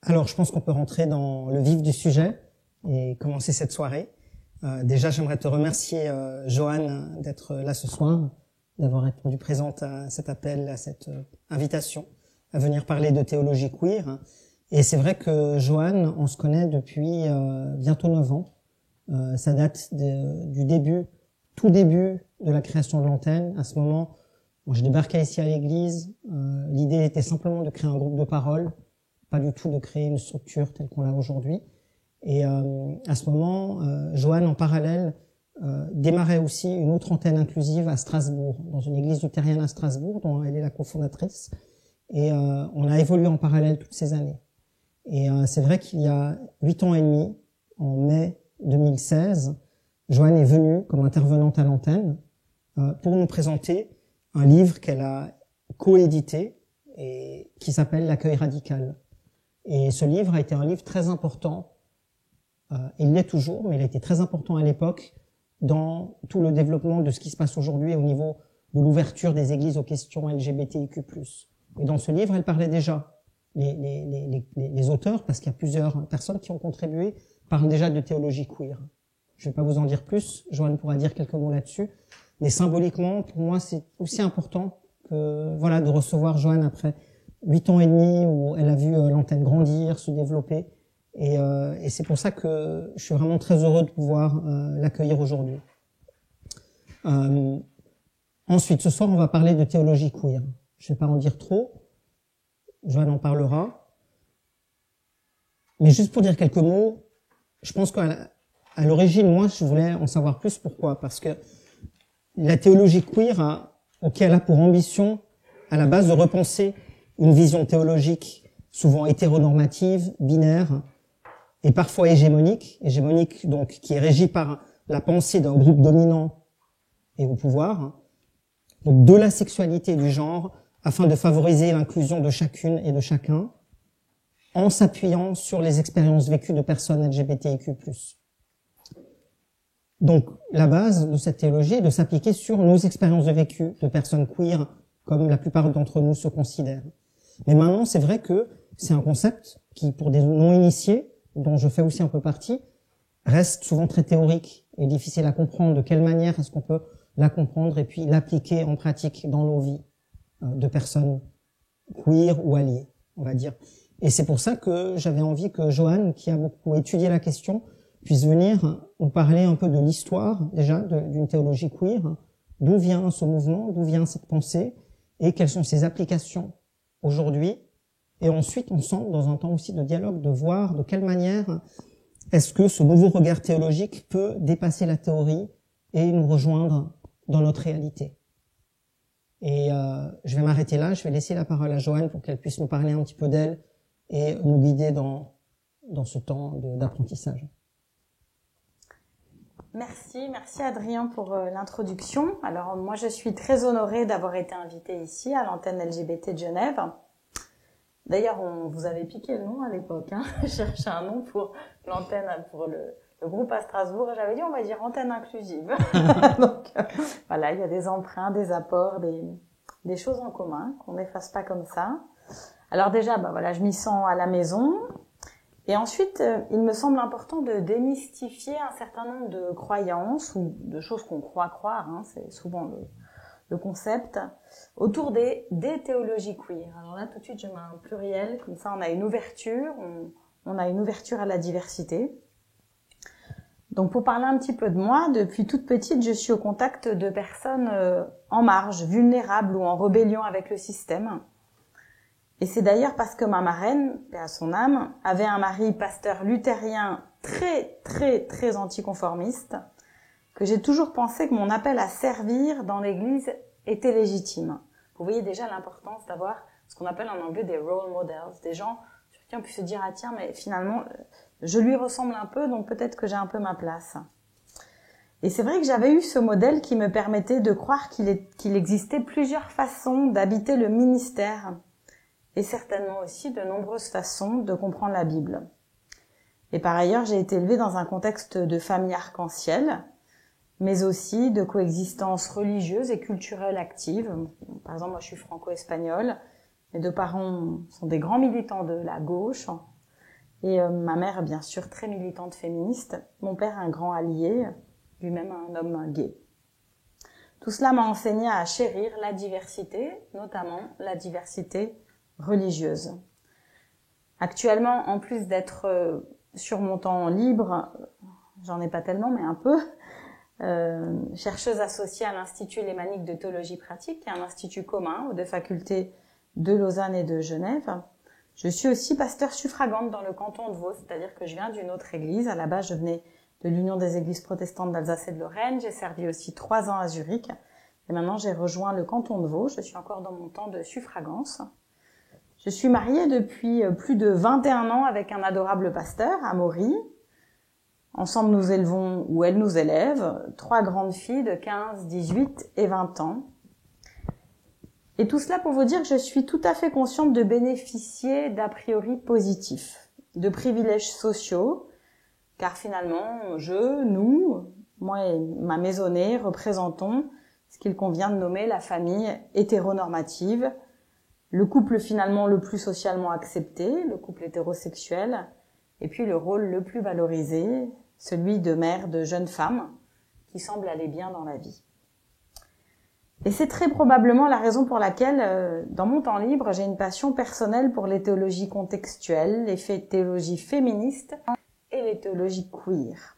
Alors, je pense qu'on peut rentrer dans le vif du sujet et commencer cette soirée. Déjà, j'aimerais te remercier, Joanne, d'être là ce soir, d'avoir répondu présente à cet appel, à cette invitation à venir parler de théologie queer. Et c'est vrai que Joanne, on se connaît depuis bientôt 9 ans. Ça date du début, tout début de la création de l'antenne. À ce moment, je débarquais ici à l'église. L'idée était simplement de créer un groupe de parole, pas du tout de créer une structure telle qu'on l'a aujourd'hui. Et à ce moment, Joanne, en parallèle, démarrait aussi une autre antenne inclusive à Strasbourg, dans une église luthérienne à Strasbourg, dont elle est la cofondatrice. Et on a évolué en parallèle toutes ces années. Et c'est vrai qu'il y a 8 ans et demi, en mai 2016, Joanne est venue comme intervenante à l'antenne pour nous présenter un livre qu'elle a coédité et qui s'appelle L'accueil radical. Et ce livre a été un livre très important, il l'est toujours, mais il a été très important à l'époque dans tout le développement de ce qui se passe aujourd'hui au niveau de l'ouverture des églises aux questions LGBTIQ+. Et dans ce livre, elle parlait déjà, les auteurs, parce qu'il y a plusieurs personnes qui ont contribué, parlent déjà de théologie queer. Je ne vais pas vous en dire plus, Joanne pourra dire quelques mots là-dessus, mais symboliquement, pour moi, c'est aussi important que, voilà, de recevoir Joanne après 8 ans et demi où elle a vu l'antenne grandir, se développer, et c'est pour ça que je suis vraiment très heureux de pouvoir l'accueillir aujourd'hui. Ensuite, ce soir, on va parler de théologie queer. Je ne vais pas en dire trop, Joanne en parlera, mais juste pour dire quelques mots, je pense qu'à l'origine, moi, je voulais en savoir plus. Pourquoi? Parce que la théologie queer elle a pour ambition, à la base, de repenser une vision théologique souvent hétéronormative, binaire, et parfois hégémonique donc qui est régie par la pensée d'un groupe dominant et au pouvoir, donc de la sexualité et du genre, afin de favoriser l'inclusion de chacune et de chacun, en s'appuyant sur les expériences vécues de personnes LGBTIQ+. Donc, la base de cette théologie est de s'appliquer sur nos expériences de vécu de personnes queer, comme la plupart d'entre nous se considèrent. Mais maintenant, c'est vrai que c'est un concept qui, pour des non-initiés, dont je fais aussi un peu partie, reste souvent très théorique et difficile à comprendre. De quelle manière est-ce qu'on peut la comprendre et puis l'appliquer en pratique dans nos vies de personnes queer ou alliées, on va dire. Et c'est pour ça que j'avais envie que Joanne, qui a beaucoup étudié la question, puisse venir nous parler un peu de l'histoire, déjà, d'une théologie queer, d'où vient ce mouvement, d'où vient cette pensée, et quelles sont ses applications aujourd'hui. Et ensuite, ensemble, dans un temps aussi de dialogue, de voir de quelle manière est-ce que ce nouveau regard théologique peut dépasser la théorie et nous rejoindre dans notre réalité. Et je vais m'arrêter là, je vais laisser la parole à Joanne pour qu'elle puisse nous parler un petit peu d'elle et nous guider dans ce temps d'apprentissage. Merci Adrien pour l'introduction. Alors moi je suis très honorée d'avoir été invitée ici à l'antenne LGBT de Genève. D'ailleurs on vous avait piqué le nom à l'époque, hein. Je cherchais un nom pour l'antenne, pour le groupe à Strasbourg, et j'avais dit on va dire antenne inclusive. Donc voilà, il y a des emprunts, des apports, des choses en commun qu'on n'efface pas comme ça. Alors déjà, voilà, je m'y sens à la maison. Et ensuite, il me semble important de démystifier un certain nombre de croyances ou de choses qu'on croit croire, hein, c'est souvent le concept, autour des théologies queer. Alors là, tout de suite, je mets un pluriel, comme ça on a une ouverture, on a une ouverture à la diversité. Donc pour parler un petit peu de moi, depuis toute petite, je suis au contact de personnes en marge, vulnérables ou en rébellion avec le système. Et c'est d'ailleurs parce que ma marraine, paix à son âme, avait un mari pasteur luthérien très anticonformiste, que j'ai toujours pensé que mon appel à servir dans l'église était légitime. Vous voyez déjà l'importance d'avoir ce qu'on appelle en anglais des role models, des gens sur qui on peut se dire « Ah tiens, mais finalement, je lui ressemble un peu, donc peut-être que j'ai un peu ma place ». Et c'est vrai que j'avais eu ce modèle qui me permettait de croire qu'il existait plusieurs façons d'habiter le ministère, et certainement aussi de nombreuses façons de comprendre la Bible. Et par ailleurs, j'ai été élevée dans un contexte de famille arc-en-ciel, mais aussi de coexistence religieuse et culturelle active. Par exemple, moi je suis franco-espagnole, mes 2 parents sont des grands militants de la gauche, Et ma mère, bien sûr, très militante féministe. Mon père, un grand allié, lui-même un homme gay. Tout cela m'a enseigné à chérir la diversité, notamment la diversité religieuse. Actuellement, en plus d'être sur mon temps libre, j'en ai pas tellement, mais un peu, chercheuse associée à l'Institut lémanique de théologie pratique, qui est un institut commun aux deux facultés de Lausanne et de Genève. Je suis aussi pasteur suffragante dans le canton de Vaud, c'est-à-dire que je viens d'une autre église. À la base, je venais de l'Union des églises protestantes d'Alsace et de Lorraine. J'ai servi aussi 3 ans à Zurich. Et maintenant, j'ai rejoint le canton de Vaud. Je suis encore dans mon temps de suffragance. Je suis mariée depuis plus de 21 ans avec un adorable pasteur, Amaury. Ensemble, nous élevons, ou elle nous élève, 3 grandes filles de 15, 18 et 20 ans. Et tout cela pour vous dire que je suis tout à fait consciente de bénéficier d'a priori positifs, de privilèges sociaux, car finalement, nous, moi et ma maisonnée, représentons ce qu'il convient de nommer la famille hétéronormative, le couple finalement le plus socialement accepté, le couple hétérosexuel, et puis le rôle le plus valorisé, celui de mère de jeunes femmes qui semblent aller bien dans la vie. Et c'est très probablement la raison pour laquelle, dans mon temps libre, j'ai une passion personnelle pour les théologies contextuelles, les théologies féministes et les théologies queer.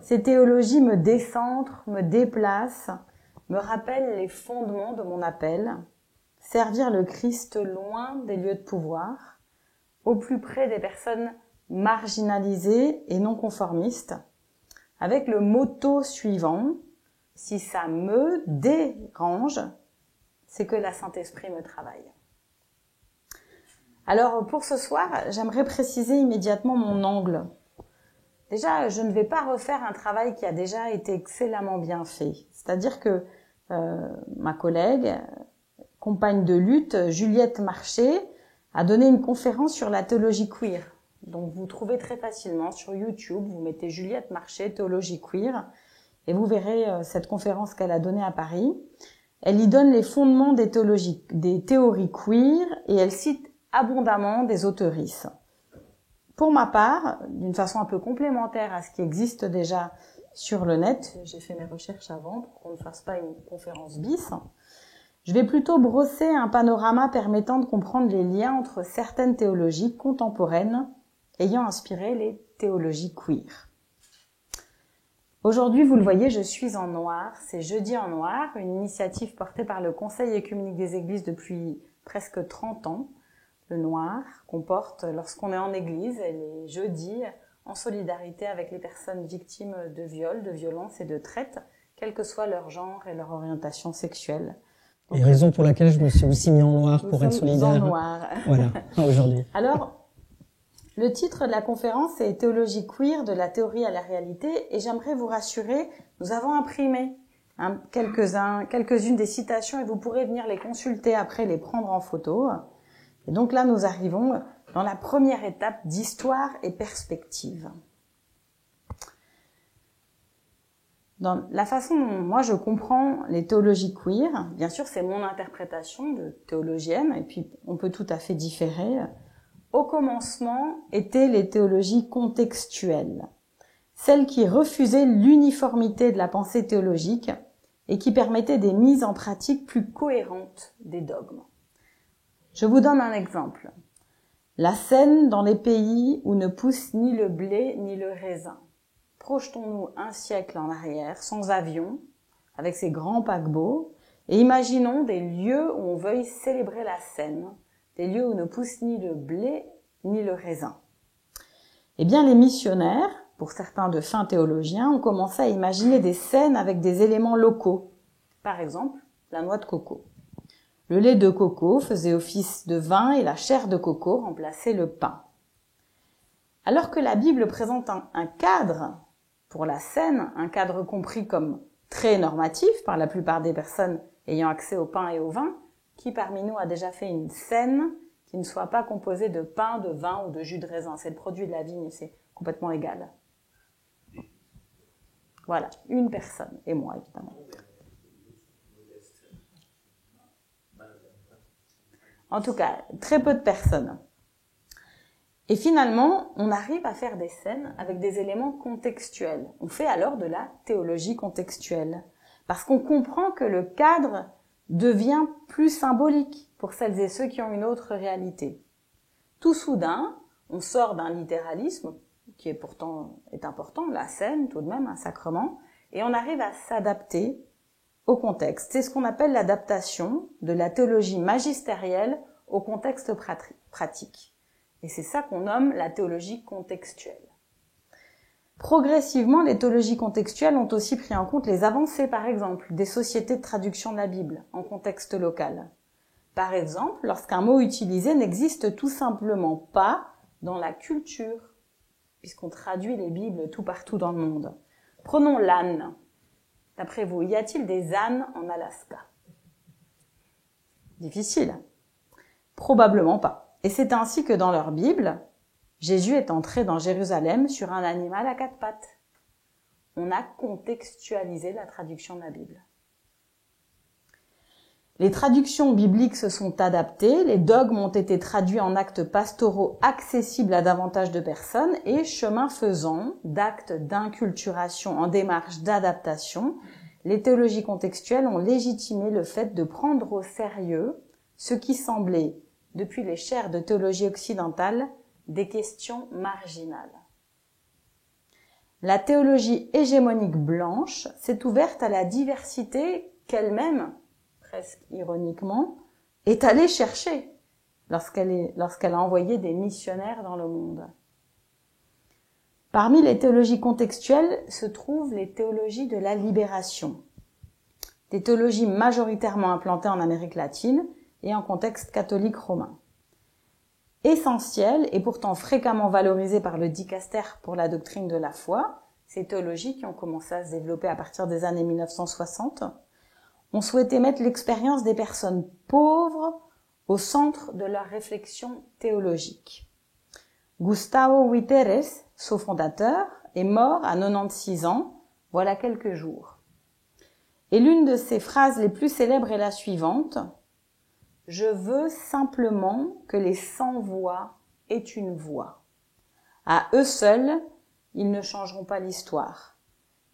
Ces théologies me décentrent, me déplacent, me rappellent les fondements de mon appel, servir le Christ loin des lieux de pouvoir, au plus près des personnes marginalisées et non conformistes, avec le motto suivant: si ça me dérange, c'est que la Saint-Esprit me travaille. Alors, pour ce soir, j'aimerais préciser immédiatement mon angle. Déjà, je ne vais pas refaire un travail qui a déjà été excellemment bien fait. C'est-à-dire que ma collègue, compagne de lutte, Juliette Marché, a donné une conférence sur la théologie queer. Donc, vous trouvez très facilement sur YouTube, vous mettez Juliette Marché, théologie queer, et vous verrez cette conférence qu'elle a donnée à Paris. Elle y donne les fondements des théories queer et elle cite abondamment des auteurices. Pour ma part, d'une façon un peu complémentaire à ce qui existe déjà sur le net, j'ai fait mes recherches avant pour qu'on ne fasse pas une conférence bis, je vais plutôt brosser un panorama permettant de comprendre les liens entre certaines théologies contemporaines ayant inspiré les théologies queer. Aujourd'hui, vous le voyez, je suis en noir. C'est Jeudi en noir, une initiative portée par le Conseil œcuménique des Églises depuis presque 30 ans. Le noir qu'on porte lorsqu'on est en église et les jeudis en solidarité avec les personnes victimes de viols, de violences et de traite, quel que soit leur genre et leur orientation sexuelle. Et raison pour laquelle je me suis aussi mis en noir pour être solidaire. En noir. Voilà, aujourd'hui. Alors, le titre de la conférence est « Théologie queer, de la théorie à la réalité » et j'aimerais vous rassurer, nous avons imprimé quelques-unes des citations et vous pourrez venir les consulter après, les prendre en photo. Et donc là, nous arrivons dans la première étape d'histoire et perspective. Dans la façon dont moi je comprends les théologies queer, bien sûr c'est mon interprétation de théologienne et puis on peut tout à fait différer. Au commencement étaient les théologies contextuelles, celles qui refusaient l'uniformité de la pensée théologique et qui permettaient des mises en pratique plus cohérentes des dogmes. Je vous donne un exemple. La scène dans les pays où ne pousse ni le blé ni le raisin. Projetons-nous un siècle en arrière, sans avion, avec ces grands paquebots, et imaginons des lieux où on veuille célébrer la scène, des lieux où ne pousse ni le blé ni le raisin. Eh bien, les missionnaires, pour certains de fins théologiens, ont commencé à imaginer des scènes avec des éléments locaux. Par exemple, la noix de coco. Le lait de coco faisait office de vin et la chair de coco remplaçait le pain. Alors que la Bible présente un cadre pour la scène, un cadre compris comme très normatif par la plupart des personnes ayant accès au pain et au vin, qui parmi nous a déjà fait une scène qui ne soit pas composée de pain, de vin ou de jus de raisin. C'est le produit de la vigne, c'est complètement égal. Voilà, une personne, et moi évidemment. En tout cas, très peu de personnes. Et finalement, on arrive à faire des scènes avec des éléments contextuels. On fait alors de la théologie contextuelle. Parce qu'on comprend que le cadre devient plus symbolique pour celles et ceux qui ont une autre réalité. Tout soudain, on sort d'un littéralisme, qui est important, la scène tout de même, un sacrement, et on arrive à s'adapter au contexte. C'est ce qu'on appelle l'adaptation de la théologie magistérielle au contexte pratique. Et c'est ça qu'on nomme la théologie contextuelle. Progressivement, les théologies contextuelles ont aussi pris en compte les avancées, par exemple, des sociétés de traduction de la Bible en contexte local. Par exemple, lorsqu'un mot utilisé n'existe tout simplement pas dans la culture, puisqu'on traduit les Bibles tout partout dans le monde. Prenons l'âne. D'après vous, y a-t-il des ânes en Alaska? Difficile. Probablement pas. Et c'est ainsi que dans leur Bible, Jésus est entré dans Jérusalem sur un animal à 4 pattes. On a contextualisé la traduction de la Bible. Les traductions bibliques se sont adaptées, les dogmes ont été traduits en actes pastoraux accessibles à davantage de personnes et, chemin faisant, d'actes d'inculturation en démarche d'adaptation, les théologies contextuelles ont légitimé le fait de prendre au sérieux ce qui semblait, depuis les chaires de théologie occidentale, des questions marginales. La théologie hégémonique blanche s'est ouverte à la diversité qu'elle-même, presque ironiquement, est allée chercher lorsqu'elle a envoyé des missionnaires dans le monde. Parmi les théologies contextuelles se trouvent les théologies de la libération, des théologies majoritairement implantées en Amérique latine et en contexte catholique romain. Essentielles et pourtant fréquemment valorisées par le dicaster pour la doctrine de la foi, ces théologies qui ont commencé à se développer à partir des années 1960, ont souhaité mettre l'expérience des personnes pauvres au centre de leur réflexion théologique. Gustavo Guiterres, son fondateur, est mort à 96 ans, voilà quelques jours. Et l'une de ses phrases les plus célèbres est la suivante: « Je veux simplement que les sans-voix aient une voix. À eux seuls, ils ne changeront pas l'histoire,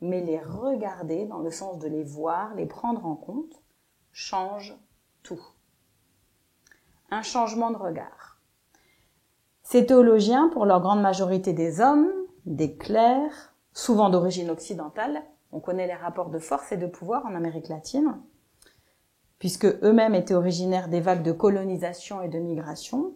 mais les regarder dans le sens de les voir, les prendre en compte, change tout. » Un changement de regard. Ces théologiens, pour leur grande majorité des hommes, des clercs, souvent d'origine occidentale, on connaît les rapports de force et de pouvoir en Amérique latine, puisque eux-mêmes étaient originaires des vagues de colonisation et de migration,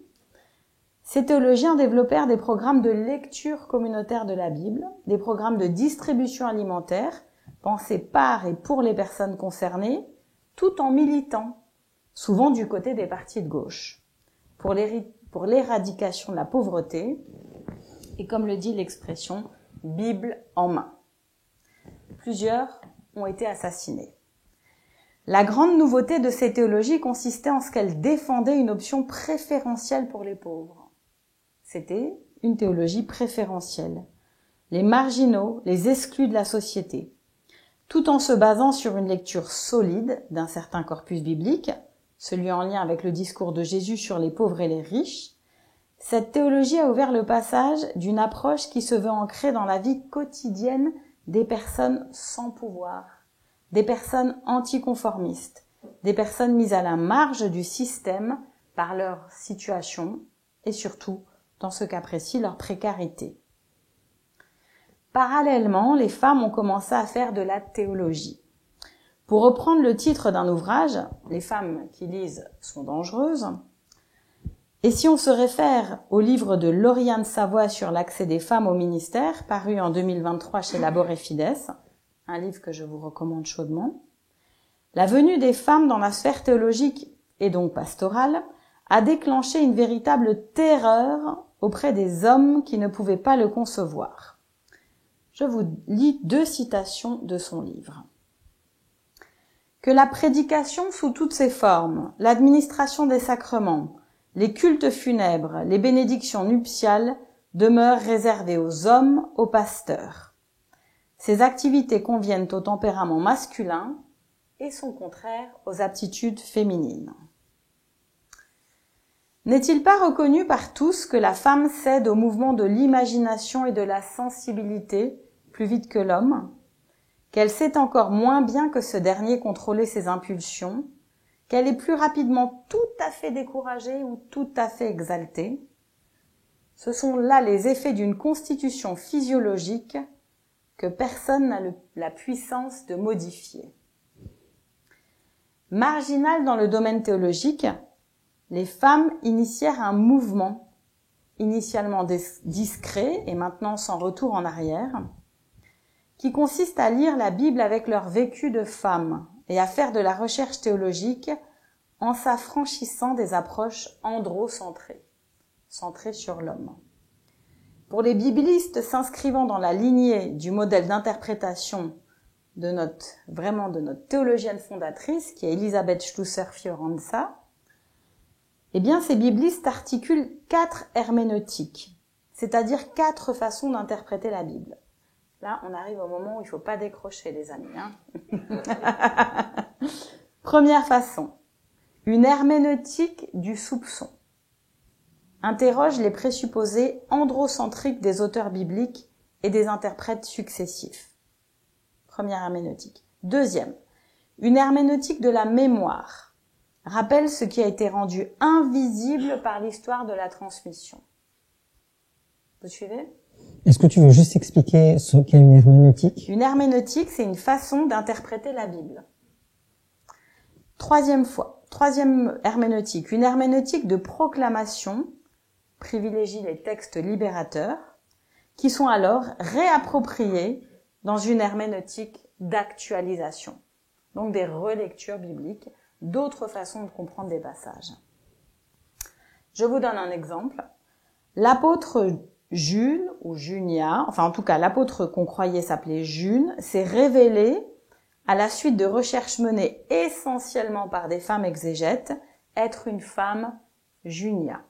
ces théologiens développèrent des programmes de lecture communautaire de la Bible, des programmes de distribution alimentaire, pensés par et pour les personnes concernées, tout en militant, souvent du côté des partis de gauche, pour l'éradication de la pauvreté, et comme le dit l'expression, Bible en main. Plusieurs ont été assassinés. La grande nouveauté de ces théologies consistait en ce qu'elles défendaient une option préférentielle pour les pauvres. C'était une théologie préférentielle. Les marginaux, les exclus de la société. Tout en se basant sur une lecture solide d'un certain corpus biblique, celui en lien avec le discours de Jésus sur les pauvres et les riches, cette théologie a ouvert le passage d'une approche qui se veut ancrée dans la vie quotidienne des personnes sans pouvoir, des personnes anticonformistes, des personnes mises à la marge du système par leur situation et surtout, dans ce cas précis, leur précarité. Parallèlement, les femmes ont commencé à faire de la théologie. Pour reprendre le titre d'un ouvrage, « Les femmes qui lisent sont dangereuses », et si on se réfère au livre de Lauriane Savoie sur l'accès des femmes au ministère, paru en 2023 chez Labor et Fides, un livre que je vous recommande chaudement, la venue des femmes dans la sphère théologique et donc pastorale a déclenché une véritable terreur auprès des hommes qui ne pouvaient pas le concevoir. Je vous lis 2 citations de son livre. Que la prédication sous toutes ses formes, l'administration des sacrements, les cultes funèbres, les bénédictions nuptiales demeurent réservées aux hommes, aux pasteurs. Ces activités conviennent au tempérament masculin et sont contraires aux aptitudes féminines. N'est-il pas reconnu par tous que la femme cède au mouvement de l'imagination et de la sensibilité plus vite que l'homme, qu'elle sait encore moins bien que ce dernier contrôler ses impulsions, qu'elle est plus rapidement tout à fait découragée ou tout à fait exaltée? Ce sont là les effets d'une constitution physiologique que personne n'a la puissance de modifier. Marginales dans le domaine théologique, les femmes initièrent un mouvement, initialement discret et maintenant sans retour en arrière, qui consiste à lire la Bible avec leur vécu de femme et à faire de la recherche théologique en s'affranchissant des approches androcentrées, centrées sur l'homme. Pour les biblistes s'inscrivant dans la lignée du modèle d'interprétation de notre théologienne fondatrice, qui est Elisabeth Schlusser-Fioranza, eh bien, ces biblistes articulent 4 herméneutiques, c'est-à-dire 4 façons d'interpréter la Bible. Là, on arrive au moment où il ne faut pas décrocher, les amis. Première façon, une herméneutique du soupçon. Interroge les présupposés androcentriques des auteurs bibliques et des interprètes successifs. Première herméneutique. Deuxième, une herméneutique de la mémoire. Rappelle ce qui a été rendu invisible par l'histoire de la transmission. Vous suivez ? Est-ce que tu veux juste expliquer ce qu'est une herméneutique ? Une herméneutique, c'est une façon d'interpréter la Bible. Troisième herméneutique, une herméneutique de proclamation privilégie les textes libérateurs qui sont alors réappropriés dans une herméneutique d'actualisation. Donc des relectures bibliques, d'autres façons de comprendre des passages. Je vous donne un exemple. L'apôtre June ou Junia, enfin en tout cas l'apôtre qu'on croyait s'appeler June, s'est révélé à la suite de recherches menées essentiellement par des femmes exégètes, être une femme Junia.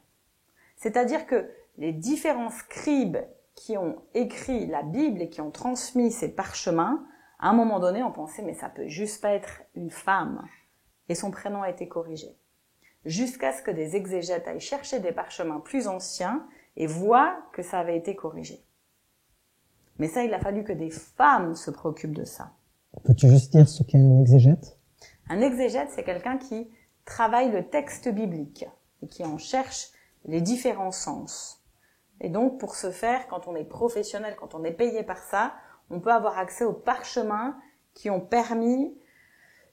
C'est-à-dire que les différents scribes qui ont écrit la Bible et qui ont transmis ces parchemins, à un moment donné, on pensait mais ça peut juste pas être une femme. Et son prénom a été corrigé. Jusqu'à ce que des exégètes aillent chercher des parchemins plus anciens et voient que ça avait été corrigé. Mais ça, il a fallu que des femmes se préoccupent de ça. Peux-tu juste dire ce qu'est un exégète ? Un exégète, c'est quelqu'un qui travaille le texte biblique et qui en cherche les différents sens. Et donc, pour ce faire, quand on est professionnel, quand on est payé par ça, on peut avoir accès aux parchemins qui ont permis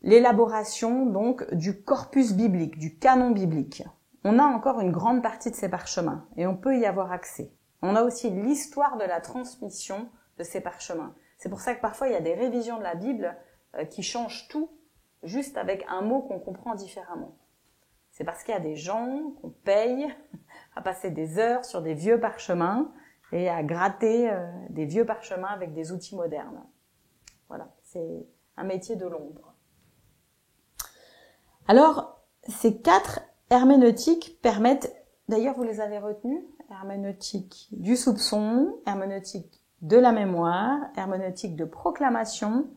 l'élaboration donc du corpus biblique, du canon biblique. On a encore une grande partie de ces parchemins et on peut y avoir accès. On a aussi l'histoire de la transmission de ces parchemins. C'est pour ça que parfois il y a des révisions de la Bible qui changent tout juste avec un mot qu'on comprend différemment. C'est parce qu'il y a des gens qu'on paye à passer des heures sur des vieux parchemins et à gratter des vieux parchemins avec des outils modernes. Voilà, c'est un métier de l'ombre. Alors, ces 4 herméneutiques permettent, d'ailleurs vous les avez retenues, herméneutique du soupçon, herméneutique de la mémoire, herméneutique de proclamation,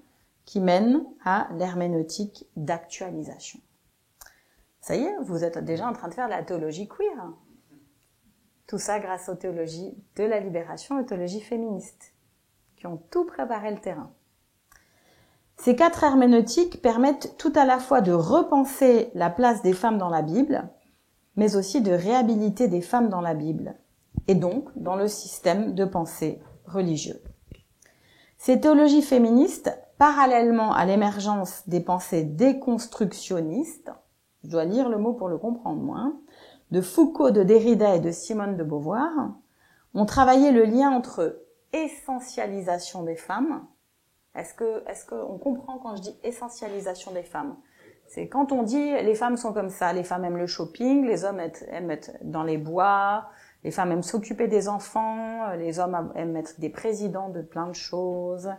qui mène à l'herméneutique d'actualisation. Ça y est, vous êtes déjà en train de faire la théologie queer. Tout ça grâce aux théologies de la libération et aux théologies féministes, qui ont tout préparé le terrain. Ces 4 herméneutiques permettent tout à la fois de repenser la place des femmes dans la Bible, mais aussi de réhabiliter des femmes dans la Bible, et donc dans le système de pensée religieux. Ces théologies féministes, parallèlement à l'émergence des pensées déconstructionnistes, je dois lire le mot pour le comprendre moi, de Foucault, de Derrida et de Simone de Beauvoir, ont travaillé le lien entre essentialisation des femmes. Est-ce qu'on comprend quand je dis essentialisation des femmes? C'est quand on dit les femmes sont comme ça, les femmes aiment le shopping, les hommes aiment être dans les bois, les femmes aiment s'occuper des enfants, les hommes aiment être des présidents de plein de choses,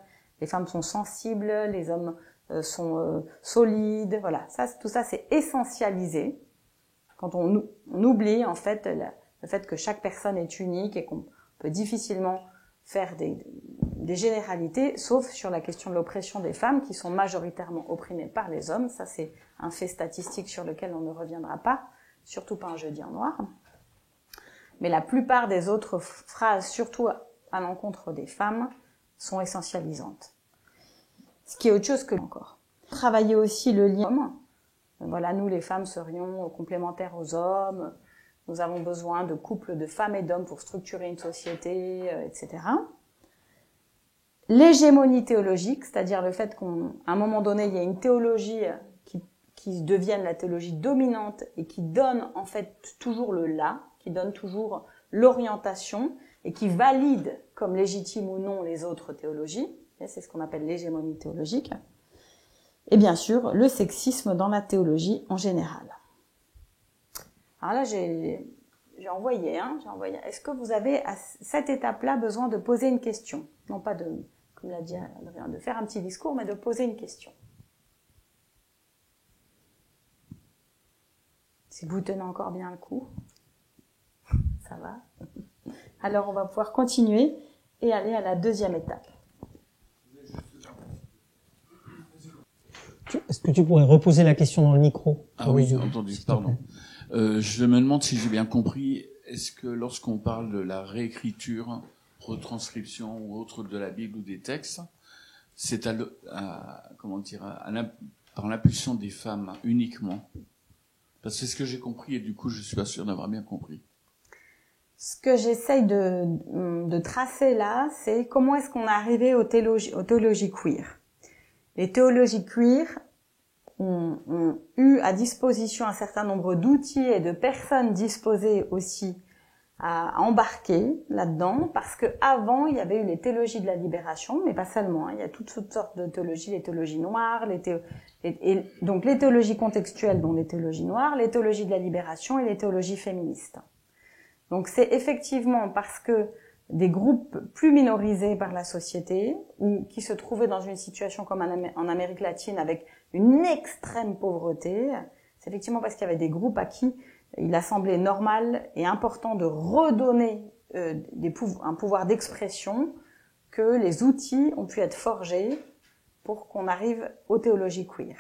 les femmes sont sensibles, les hommes sont solides, voilà. Ça, tout ça, c'est essentialisé. Quand on oublie en fait le fait que chaque personne est unique et qu'on peut difficilement faire des généralités, sauf sur la question de l'oppression des femmes qui sont majoritairement opprimées par les hommes. Ça, c'est un fait statistique sur lequel on ne reviendra pas, surtout pas un jeudi en noir. Mais la plupart des autres phrases, surtout à l'encontre des femmes, sont essentialisantes. Ce qui est autre chose que encore. Travailler aussi le lien. Voilà, nous les femmes serions complémentaires aux hommes. Nous avons besoin de couples de femmes et d'hommes pour structurer une société, etc. L'hégémonie théologique, c'est-à-dire le fait qu'à un moment donné, il y a une théologie qui devienne la théologie dominante et qui donne en fait toujours le là, qui donne toujours l'orientation et qui valide comme légitime ou non les autres théologies. C'est ce qu'on appelle l'hégémonie théologique. Et bien sûr, le sexisme dans la théologie en général. Alors là, j'ai envoyé. Est-ce que vous avez à cette étape-là besoin de poser une question? Non pas de, comme l'a dit Adrien, de faire un petit discours, mais de poser une question. Si vous tenez encore bien le coup, ça va. Alors on va pouvoir continuer et aller à la deuxième étape. Est-ce que tu pourrais reposer la question dans le micro? Ah oui, j'ai entendu, pardon. Je me demande si j'ai bien compris, est-ce que lorsqu'on parle de la réécriture, retranscription ou autre de la Bible ou des textes, c'est par l'impulsion des femmes uniquement? Parce que c'est ce que j'ai compris et du coup je suis pas sûr d'avoir bien compris. Ce que j'essaye de tracer là, c'est comment est-ce qu'on est arrivé aux théologies queer. Les théologies queer ont eu à disposition un certain nombre d'outils et de personnes disposées aussi à embarquer là-dedans, parce que avant il y avait eu les théologies de la libération, mais pas seulement. Il y a toutes sortes de théologies, les théologies noires, donc les théologies contextuelles, dont les théologies noires, les théologies de la libération et les théologies féministes. Donc c'est effectivement parce que des groupes plus minorisés par la société ou qui se trouvaient dans une situation comme en Amérique latine avec une extrême pauvreté, c'est effectivement parce qu'il y avait des groupes à qui il a semblé normal et important de redonner un pouvoir d'expression, que les outils ont pu être forgés pour qu'on arrive aux théologies queer.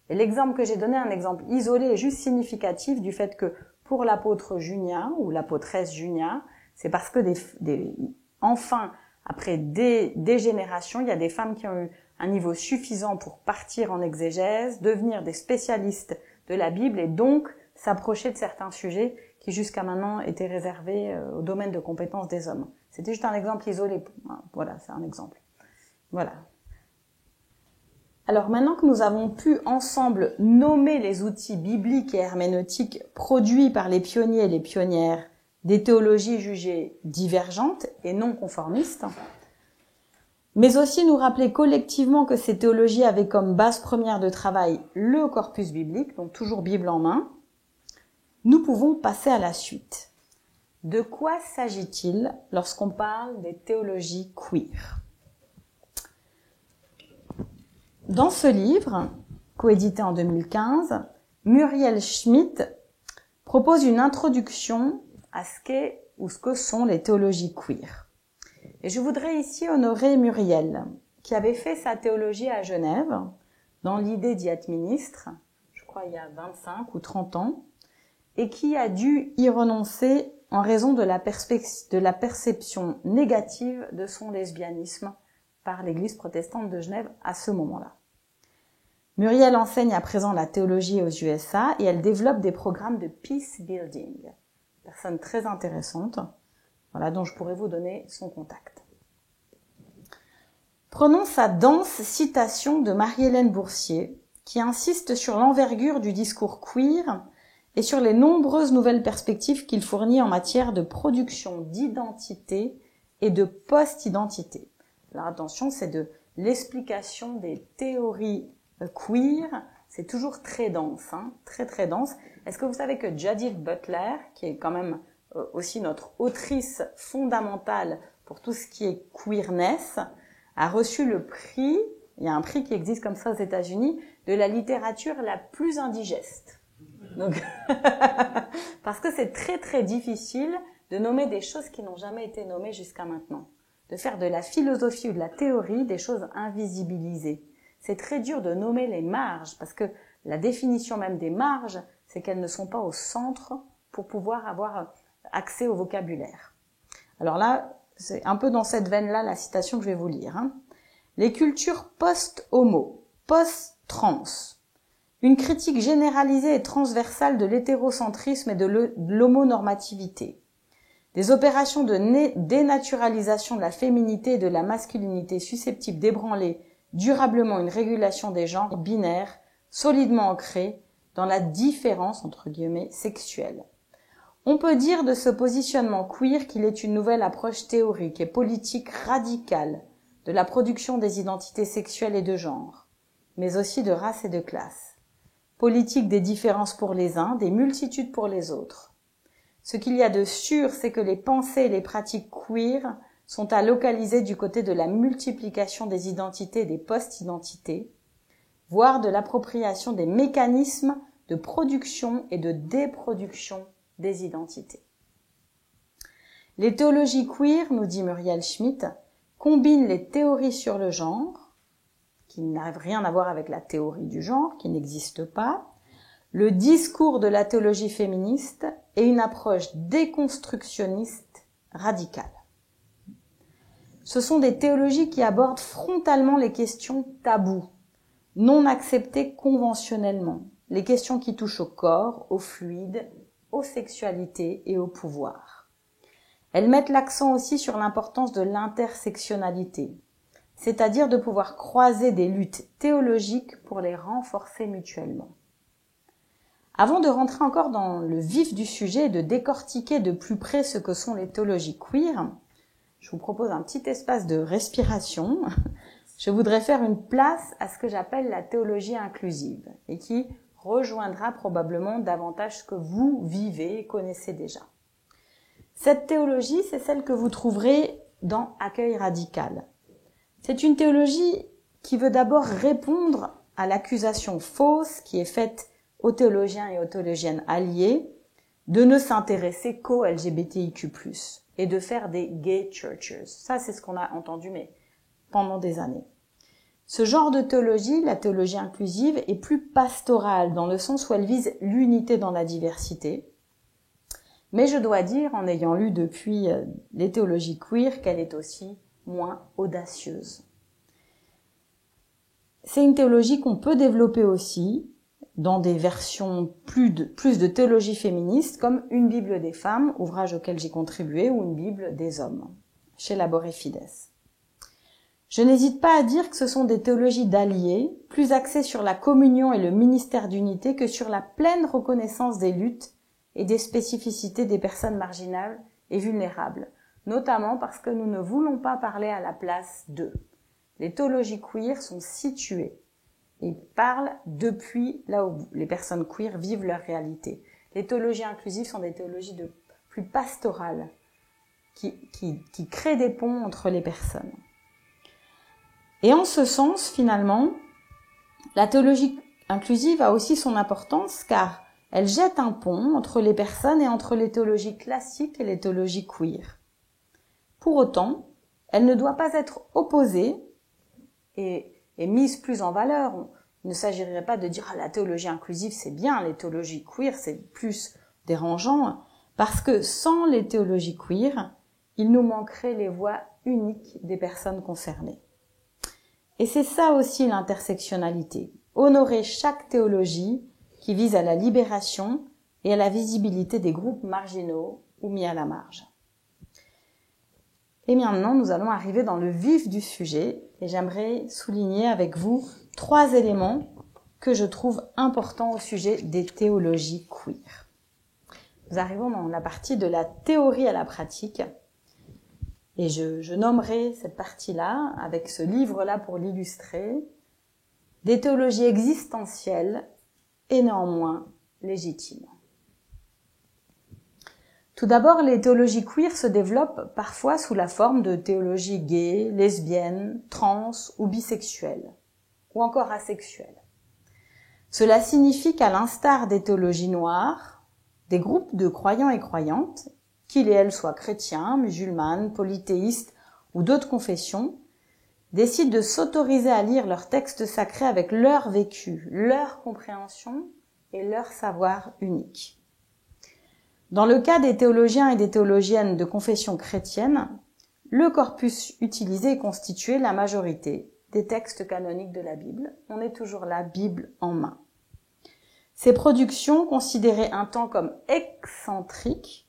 Et l'exemple que j'ai donné, un exemple isolé et juste significatif du fait que pour l'apôtre Junia ou l'apôtresse Junia, c'est parce que enfin, après des générations, il y a des femmes qui ont eu un niveau suffisant pour partir en exégèse, devenir des spécialistes de la Bible et donc s'approcher de certains sujets qui jusqu'à maintenant étaient réservés au domaine de compétences des hommes. C'était juste un exemple isolé. Voilà, c'est un exemple. Voilà. Alors maintenant que nous avons pu ensemble nommer les outils bibliques et herméneutiques produits par les pionniers et les pionnières des théologies jugées divergentes et non conformistes, mais aussi nous rappeler collectivement que ces théologies avaient comme base première de travail le corpus biblique, donc toujours Bible en main, nous pouvons passer à la suite. De quoi s'agit-il lorsqu'on parle des théologies queer ? Dans ce livre, coédité en 2015, Muriel Schmidt propose une introduction à ce qu'est ou ce que sont les théologies queer. Et je voudrais ici honorer Muriel, qui avait fait sa théologie à Genève, dans l'idée d'y être ministre, je crois il y a 25 ou 30 ans, et qui a dû y renoncer en raison de la perception négative de son lesbianisme par l'Église protestante de Genève à ce moment-là. Muriel enseigne à présent la théologie aux USA et elle développe des programmes de peace building. Personne très intéressante, voilà, dont je pourrais vous donner son contact. Prenons sa dense citation de Marie-Hélène Boursier, qui insiste sur l'envergure du discours queer et sur les nombreuses nouvelles perspectives qu'il fournit en matière de production d'identité et de post-identité. Alors attention, c'est de l'explication des théories queer, c'est toujours très dense, très très dense. Est-ce que vous savez que Judith Butler, qui est quand même aussi notre autrice fondamentale pour tout ce qui est queerness, a reçu le prix, il y a un prix qui existe comme ça aux États-Unis, de la littérature la plus indigeste. Donc, parce que c'est très très difficile de nommer des choses qui n'ont jamais été nommées jusqu'à maintenant. De faire de la philosophie ou de la théorie des choses invisibilisées. C'est très dur de nommer les marges, parce que la définition même des marges, c'est qu'elles ne sont pas au centre pour pouvoir avoir accès au vocabulaire. Alors là, c'est un peu dans cette veine-là la citation que je vais vous lire. Les cultures post-homo, post-trans, une critique généralisée et transversale de l'hétérocentrisme et de l'homonormativité, des opérations de dénaturalisation de la féminité et de la masculinité susceptibles d'ébranler durablement une régulation des genres binaires solidement ancrée dans la différence, entre guillemets, sexuelle. On peut dire de ce positionnement queer qu'il est une nouvelle approche théorique et politique radicale de la production des identités sexuelles et de genre, mais aussi de race et de classe. Politique des différences pour les uns, des multitudes pour les autres. Ce qu'il y a de sûr, c'est que les pensées et les pratiques queer sont à localiser du côté de la multiplication des identités et des post-identités, voire de l'appropriation des mécanismes de production et de déproduction des identités. Les théologies queer, nous dit Muriel Schmidt, combinent les théories sur le genre, qui n'avent rien à voir avec la théorie du genre, qui n'existe pas, le discours de la théologie féministe et une approche déconstructionniste radicale. Ce sont des théologies qui abordent frontalement les questions taboues, non acceptées conventionnellement, les questions qui touchent au corps, au fluide, aux sexualités et au pouvoir. Elles mettent l'accent aussi sur l'importance de l'intersectionnalité, c'est-à-dire de pouvoir croiser des luttes théologiques pour les renforcer mutuellement. Avant de rentrer encore dans le vif du sujet et de décortiquer de plus près ce que sont les théologies queer, je vous propose un petit espace de respiration. Je voudrais faire une place à ce que j'appelle la théologie inclusive et qui rejoindra probablement davantage ce que vous vivez et connaissez déjà. Cette théologie, c'est celle que vous trouverez dans Accueil radical. C'est une théologie qui veut d'abord répondre à l'accusation fausse qui est faite aux théologiens et aux théologiennes alliés de ne s'intéresser qu'aux LGBTIQ+, et de faire des gay churches. Ça, c'est ce qu'on a entendu, mais pendant des années. Ce genre de théologie, la théologie inclusive, est plus pastorale, dans le sens où elle vise l'unité dans la diversité. Mais je dois dire, en ayant lu depuis les théologies queer, qu'elle est aussi moins audacieuse. C'est une théologie qu'on peut développer aussi, dans des versions plus de théologie féministe, comme Une Bible des femmes, ouvrage auquel j'ai contribué, ou Une Bible des hommes, chez Labor et Fides. Je n'hésite pas à dire que ce sont des théologies d'alliés, plus axées sur la communion et le ministère d'unité que sur la pleine reconnaissance des luttes et des spécificités des personnes marginales et vulnérables, notamment parce que nous ne voulons pas parler à la place d'eux. Les théologies queer sont situées et parlent depuis là où les personnes queer vivent leur réalité. Les théologies inclusives sont des théologies plus pastorales qui créent des ponts entre les personnes. Et en ce sens, finalement, la théologie inclusive a aussi son importance car elle jette un pont entre les personnes et entre les théologies classiques et les théologies queer. Pour autant, elle ne doit pas être opposée et mise plus en valeur. Il ne s'agirait pas de dire la théologie inclusive c'est bien, les théologies queer c'est plus dérangeant, parce que sans les théologies queer, il nous manquerait les voix uniques des personnes concernées. Et c'est ça aussi l'intersectionnalité, honorer chaque théologie qui vise à la libération et à la visibilité des groupes marginaux ou mis à la marge. Et maintenant, nous allons arriver dans le vif du sujet et j'aimerais souligner avec vous 3 éléments que je trouve importants au sujet des théologies queer. Nous arrivons dans la partie de la théorie à la pratique et je nommerai cette partie-là, avec ce livre-là pour l'illustrer, des théologies existentielles et néanmoins légitimes. Tout d'abord, les théologies queer se développent parfois sous la forme de théologie gay, lesbienne, trans ou bisexuelle, ou encore asexuelle. Cela signifie qu'à l'instar des théologies noires, des groupes de croyants et croyantes, qu'ils et elles soient chrétiens, musulmanes, polythéistes ou d'autres confessions, décident de s'autoriser à lire leurs textes sacrés avec leur vécu, leur compréhension et leur savoir unique. Dans le cas des théologiens et des théologiennes de confession chrétienne, le corpus utilisé est constitué la majorité des textes canoniques de la Bible. On est toujours la Bible en main. Ces productions, considérées un temps comme excentriques,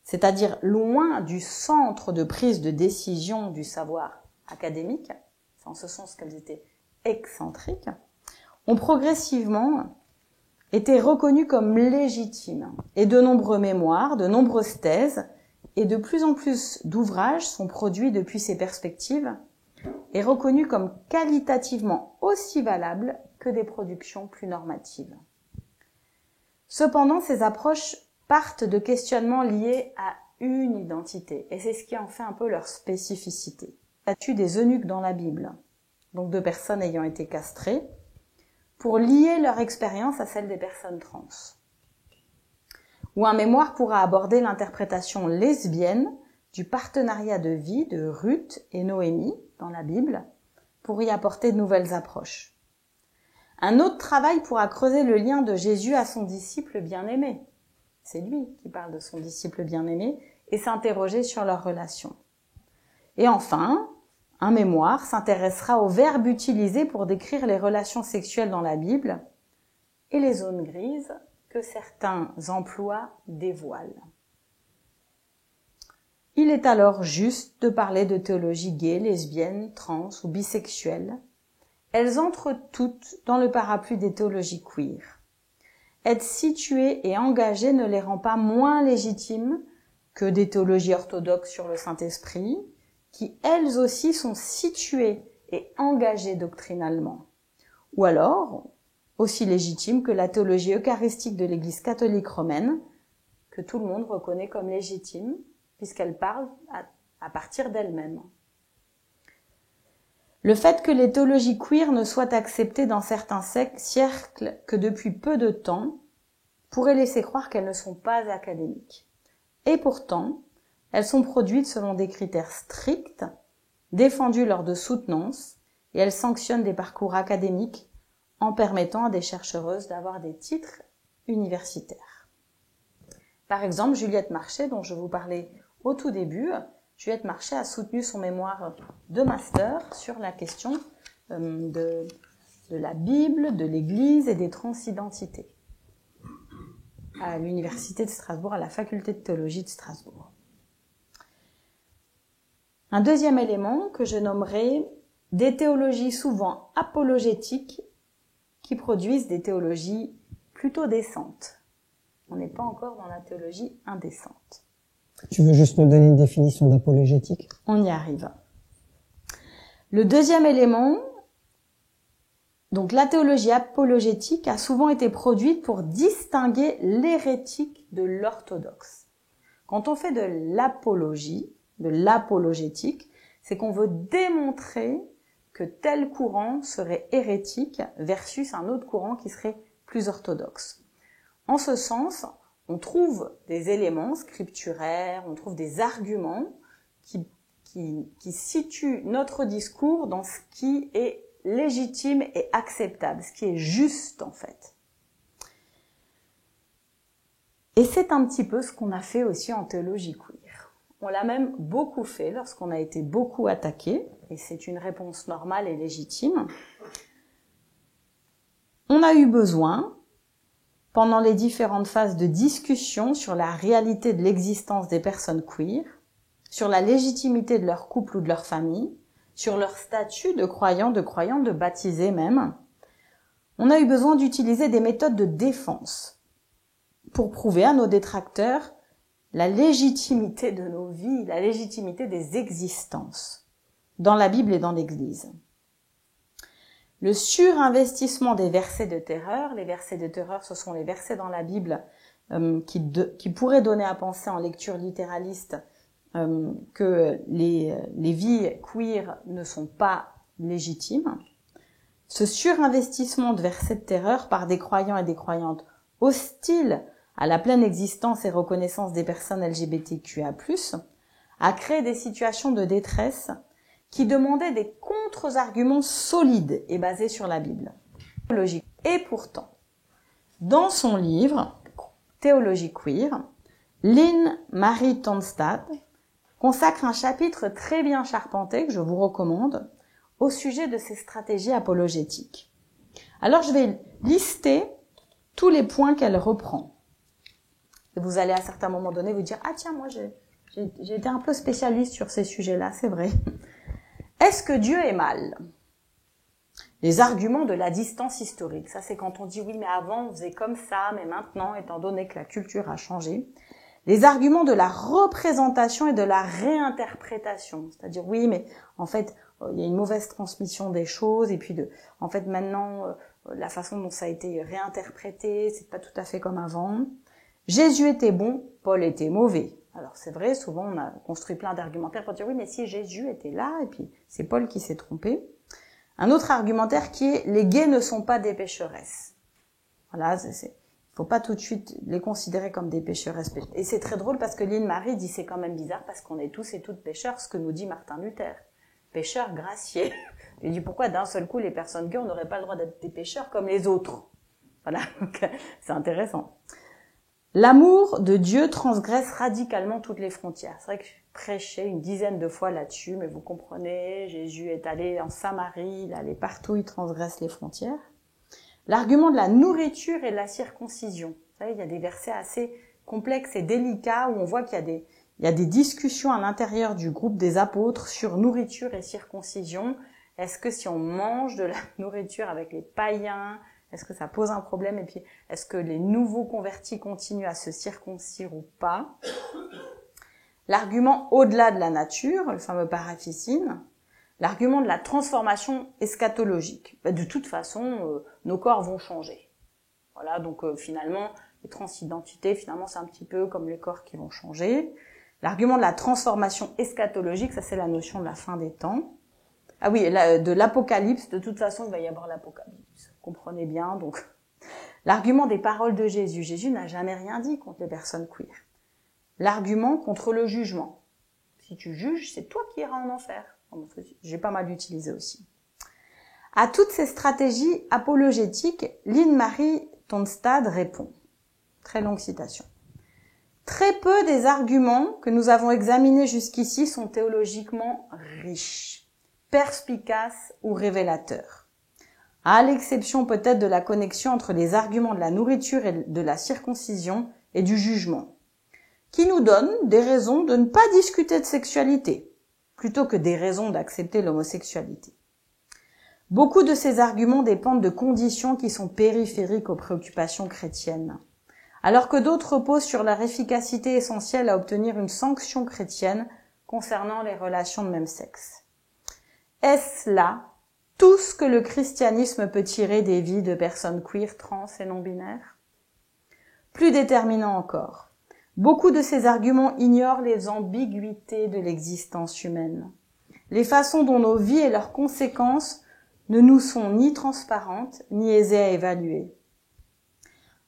c'est-à-dire loin du centre de prise de décision du savoir académique, c'est en ce sens qu'elles étaient excentriques, ont progressivement été reconnues comme légitimes. Et de nombreux mémoires, de nombreuses thèses et de plus en plus d'ouvrages sont produits depuis ces perspectives et reconnus comme qualitativement aussi valables que des productions plus normatives. Cependant, ces approches partent de questionnements liés à une identité, et c'est ce qui en fait un peu leur spécificité. Le statut des eunuques dans la Bible, donc de personnes ayant été castrées, pour lier leur expérience à celle des personnes trans. Ou un mémoire pourra aborder l'interprétation lesbienne du partenariat de vie de Ruth et Noémie dans la Bible, pour y apporter de nouvelles approches. Un autre travail pourra creuser le lien de Jésus à son disciple bien-aimé. C'est lui qui parle de son disciple bien-aimé et s'interroger sur leur relation. Et enfin, un mémoire s'intéressera au verbe utilisé pour décrire les relations sexuelles dans la Bible et les zones grises que certains emplois dévoilent. Il est alors juste de parler de théologie gay, lesbienne, trans ou bisexuelle. Elles entrent toutes dans le parapluie des théologies queer. Être situées et engagées ne les rend pas moins légitimes que des théologies orthodoxes sur le Saint-Esprit, qui elles aussi sont situées et engagées doctrinalement. Ou alors, aussi légitimes que la théologie eucharistique de l'Église catholique romaine, que tout le monde reconnaît comme légitime, puisqu'elle parle à partir d'elle-même. Le fait que les théologies queer ne soient acceptées dans certains cercles que depuis peu de temps pourrait laisser croire qu'elles ne sont pas académiques. Et pourtant, elles sont produites selon des critères stricts, défendus lors de soutenances, et elles sanctionnent des parcours académiques en permettant à des chercheuses d'avoir des titres universitaires. Par exemple, Juliette Marchais, dont je vous parlais au tout début, Juliette Marchais a soutenu son mémoire de master sur la question de la Bible, de l'Église et des transidentités à l'Université de Strasbourg, à la Faculté de théologie de Strasbourg. Un deuxième élément que je nommerai des théologies souvent apologétiques qui produisent des théologies plutôt décentes. On n'est pas encore dans la théologie indécente. Tu veux juste nous donner une définition d'apologétique ? On y arrive. Le deuxième élément, donc la théologie apologétique a souvent été produite pour distinguer l'hérétique de l'orthodoxe. Quand on fait de l'apologie, de l'apologétique, c'est qu'on veut démontrer que tel courant serait hérétique versus un autre courant qui serait plus orthodoxe. En ce sens, on trouve des éléments scripturaires, on trouve des arguments qui situent notre discours dans ce qui est légitime et acceptable, ce qui est juste en fait. Et c'est un petit peu ce qu'on a fait aussi en théologie queer. On l'a même beaucoup fait lorsqu'on a été beaucoup attaqué, et c'est une réponse normale et légitime. On a eu besoin, pendant les différentes phases de discussion sur la réalité de l'existence des personnes queer, sur la légitimité de leur couple ou de leur famille, sur leur statut de croyants, de baptisés même, on a eu besoin d'utiliser des méthodes de défense pour prouver à nos détracteurs la légitimité de nos vies, la légitimité des existences dans la Bible et dans l'Église. Le surinvestissement des versets de terreur, les versets de terreur, ce sont les versets dans la Bible qui pourraient donner à penser en lecture littéraliste que les vies queer ne sont pas légitimes. Ce surinvestissement de versets de terreur par des croyants et des croyantes hostiles à la pleine existence et reconnaissance des personnes LGBTQIA+, a créé des situations de détresse qui demandaient des contre-arguments solides et basés sur la Bible. Et pourtant, Dans son livre « Théologie queer », Lynn Marie Tonstad consacre un chapitre très bien charpenté, que je vous recommande, au sujet de ces stratégies apologétiques. Alors, je vais lister tous les points qu'elle reprend. Et vous allez à certains moments donnés vous dire « Ah tiens, moi j'ai été un peu spécialiste sur ces sujets-là, c'est vrai. » Est-ce que Dieu est mal ? Les arguments de la distance historique. Ça, c'est quand on dit « Oui, mais avant, on faisait comme ça, mais maintenant, étant donné que la culture a changé. » Les arguments de la représentation et de la réinterprétation. C'est-à-dire « Oui, mais en fait, il y a une mauvaise transmission des choses, et puis en fait, maintenant, la façon dont ça a été réinterprété, c'est pas tout à fait comme avant. » Jésus était bon, Paul était mauvais. Alors c'est vrai, souvent on a construit plein d'argumentaires pour dire oui, mais si Jésus était là, et puis c'est Paul qui s'est trompé. Un autre argumentaire qui est les gays ne sont pas des pécheresses. Voilà, faut pas tout de suite les considérer comme des pécheresses. Et c'est très drôle parce que Lynn Marie dit c'est quand même bizarre parce qu'on est tous et toutes pécheurs, ce que nous dit Martin Luther. Pécheurs graciés. Il dit pourquoi d'un seul coup les personnes gays n'auraient pas le droit d'être des pécheurs comme les autres. Voilà, donc c'est intéressant. L'amour de Dieu transgresse radicalement toutes les frontières. C'est vrai que je prêchais une dizaine de fois là-dessus, mais vous comprenez, Jésus est allé en Samarie, il est allé partout, il transgresse les frontières. L'argument de la nourriture et de la circoncision. Vous savez, il y a des versets assez complexes et délicats où on voit qu'il y a des discussions à l'intérieur du groupe des apôtres sur nourriture et circoncision. Est-ce que si on mange de la nourriture avec les païens, est-ce que ça pose un problème? Et puis, est-ce que les nouveaux convertis continuent à se circoncire ou pas? L'argument au-delà de la nature, le fameux paraphycine. L'argument de la transformation eschatologique. De toute façon, nos corps vont changer. Voilà, donc finalement, les transidentités, finalement, c'est un petit peu comme les corps qui vont changer. L'argument de la transformation eschatologique, ça c'est la notion de la fin des temps. Ah oui, de l'apocalypse, de toute façon, il va y avoir l'apocalypse. Vous comprenez bien, donc. L'argument des paroles de Jésus. Jésus n'a jamais rien dit contre les personnes queer. L'argument contre le jugement. Si tu juges, c'est toi qui iras en enfer. J'ai pas mal utilisé aussi. À toutes ces stratégies apologétiques, Lynn Marie Tonstad répond. Très longue citation. Très peu des arguments que nous avons examinés jusqu'ici sont théologiquement riches, perspicaces ou révélateurs. À l'exception peut-être de la connexion entre les arguments de la nourriture et de la circoncision et du jugement, qui nous donnent des raisons de ne pas discuter de sexualité, plutôt que des raisons d'accepter l'homosexualité. Beaucoup de ces arguments dépendent de conditions qui sont périphériques aux préoccupations chrétiennes, alors que d'autres reposent sur leur efficacité essentielle à obtenir une sanction chrétienne concernant les relations de même sexe. Est-ce là tout ce que le christianisme peut tirer des vies de personnes queer, trans et non-binaires? Plus déterminant encore, beaucoup de ces arguments ignorent les ambiguïtés de l'existence humaine, les façons dont nos vies et leurs conséquences ne nous sont ni transparentes ni aisées à évaluer.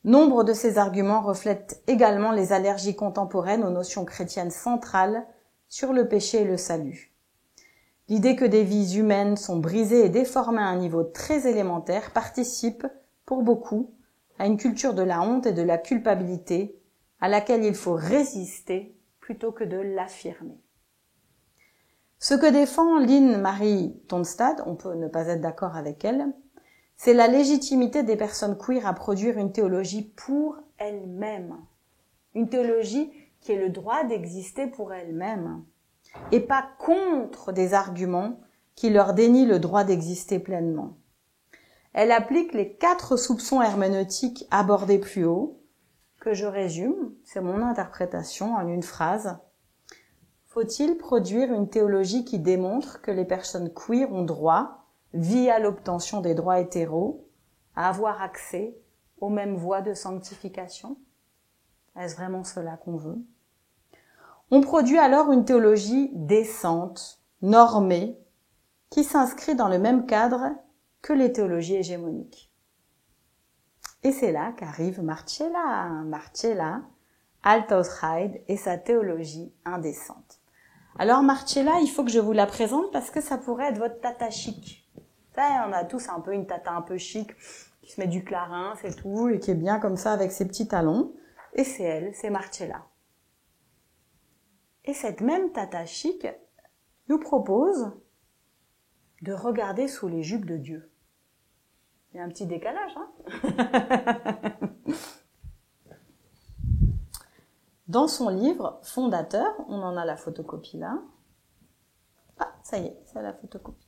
Nombre de ces arguments reflètent également les allergies contemporaines aux notions chrétiennes centrales sur le péché et le salut. L'idée que des vies humaines sont brisées et déformées à un niveau très élémentaire participe, pour beaucoup, à une culture de la honte et de la culpabilité à laquelle il faut résister plutôt que de l'affirmer. Ce que défend Lynn Marie Tonstad, on peut ne pas être d'accord avec elle, c'est la légitimité des personnes queer à produire une théologie pour elles-mêmes. Une théologie qui ait le droit d'exister pour elles-mêmes, et pas contre des arguments qui leur dénient le droit d'exister pleinement. Elle applique les 4 soupçons herméneutiques abordés plus haut, que je résume, c'est mon interprétation en une phrase. Faut-il produire une théologie qui démontre que les personnes queer ont droit, via l'obtention des droits hétéros, à avoir accès aux mêmes voies de sanctification? Est-ce vraiment cela qu'on veut? On produit alors une théologie décente, normée, qui s'inscrit dans le même cadre que les théologies hégémoniques. Et c'est là qu'arrive Marcella Althausheid et sa théologie indécente. Alors Marcella, il faut que je vous la présente parce que ça pourrait être votre tata chic. Ça, on a tous un peu une tata un peu chic qui se met du clarin, c'est tout, et qui est bien comme ça avec ses petits talons. Et c'est elle, c'est Marcella. Et cette même tata chic nous propose de regarder sous les jupes de Dieu. Il y a un petit décalage, hein? Dans son livre fondateur, on en a la photocopie là. Ah, ça y est, c'est la photocopie.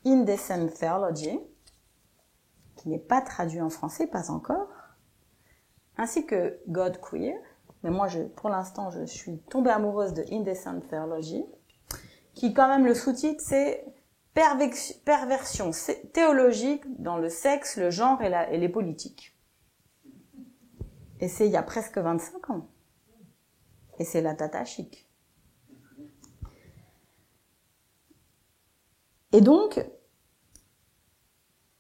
Indecent Theology, qui n'est pas traduit en français, pas encore, ainsi que God Queer. Mais moi, pour l'instant, je suis tombée amoureuse de Indecent Theology, qui quand même le sous-titre, c'est perversion théologique dans le sexe, le genre et les politiques. Et c'est il y a presque 25 ans. Et c'est la tata chic. Et donc,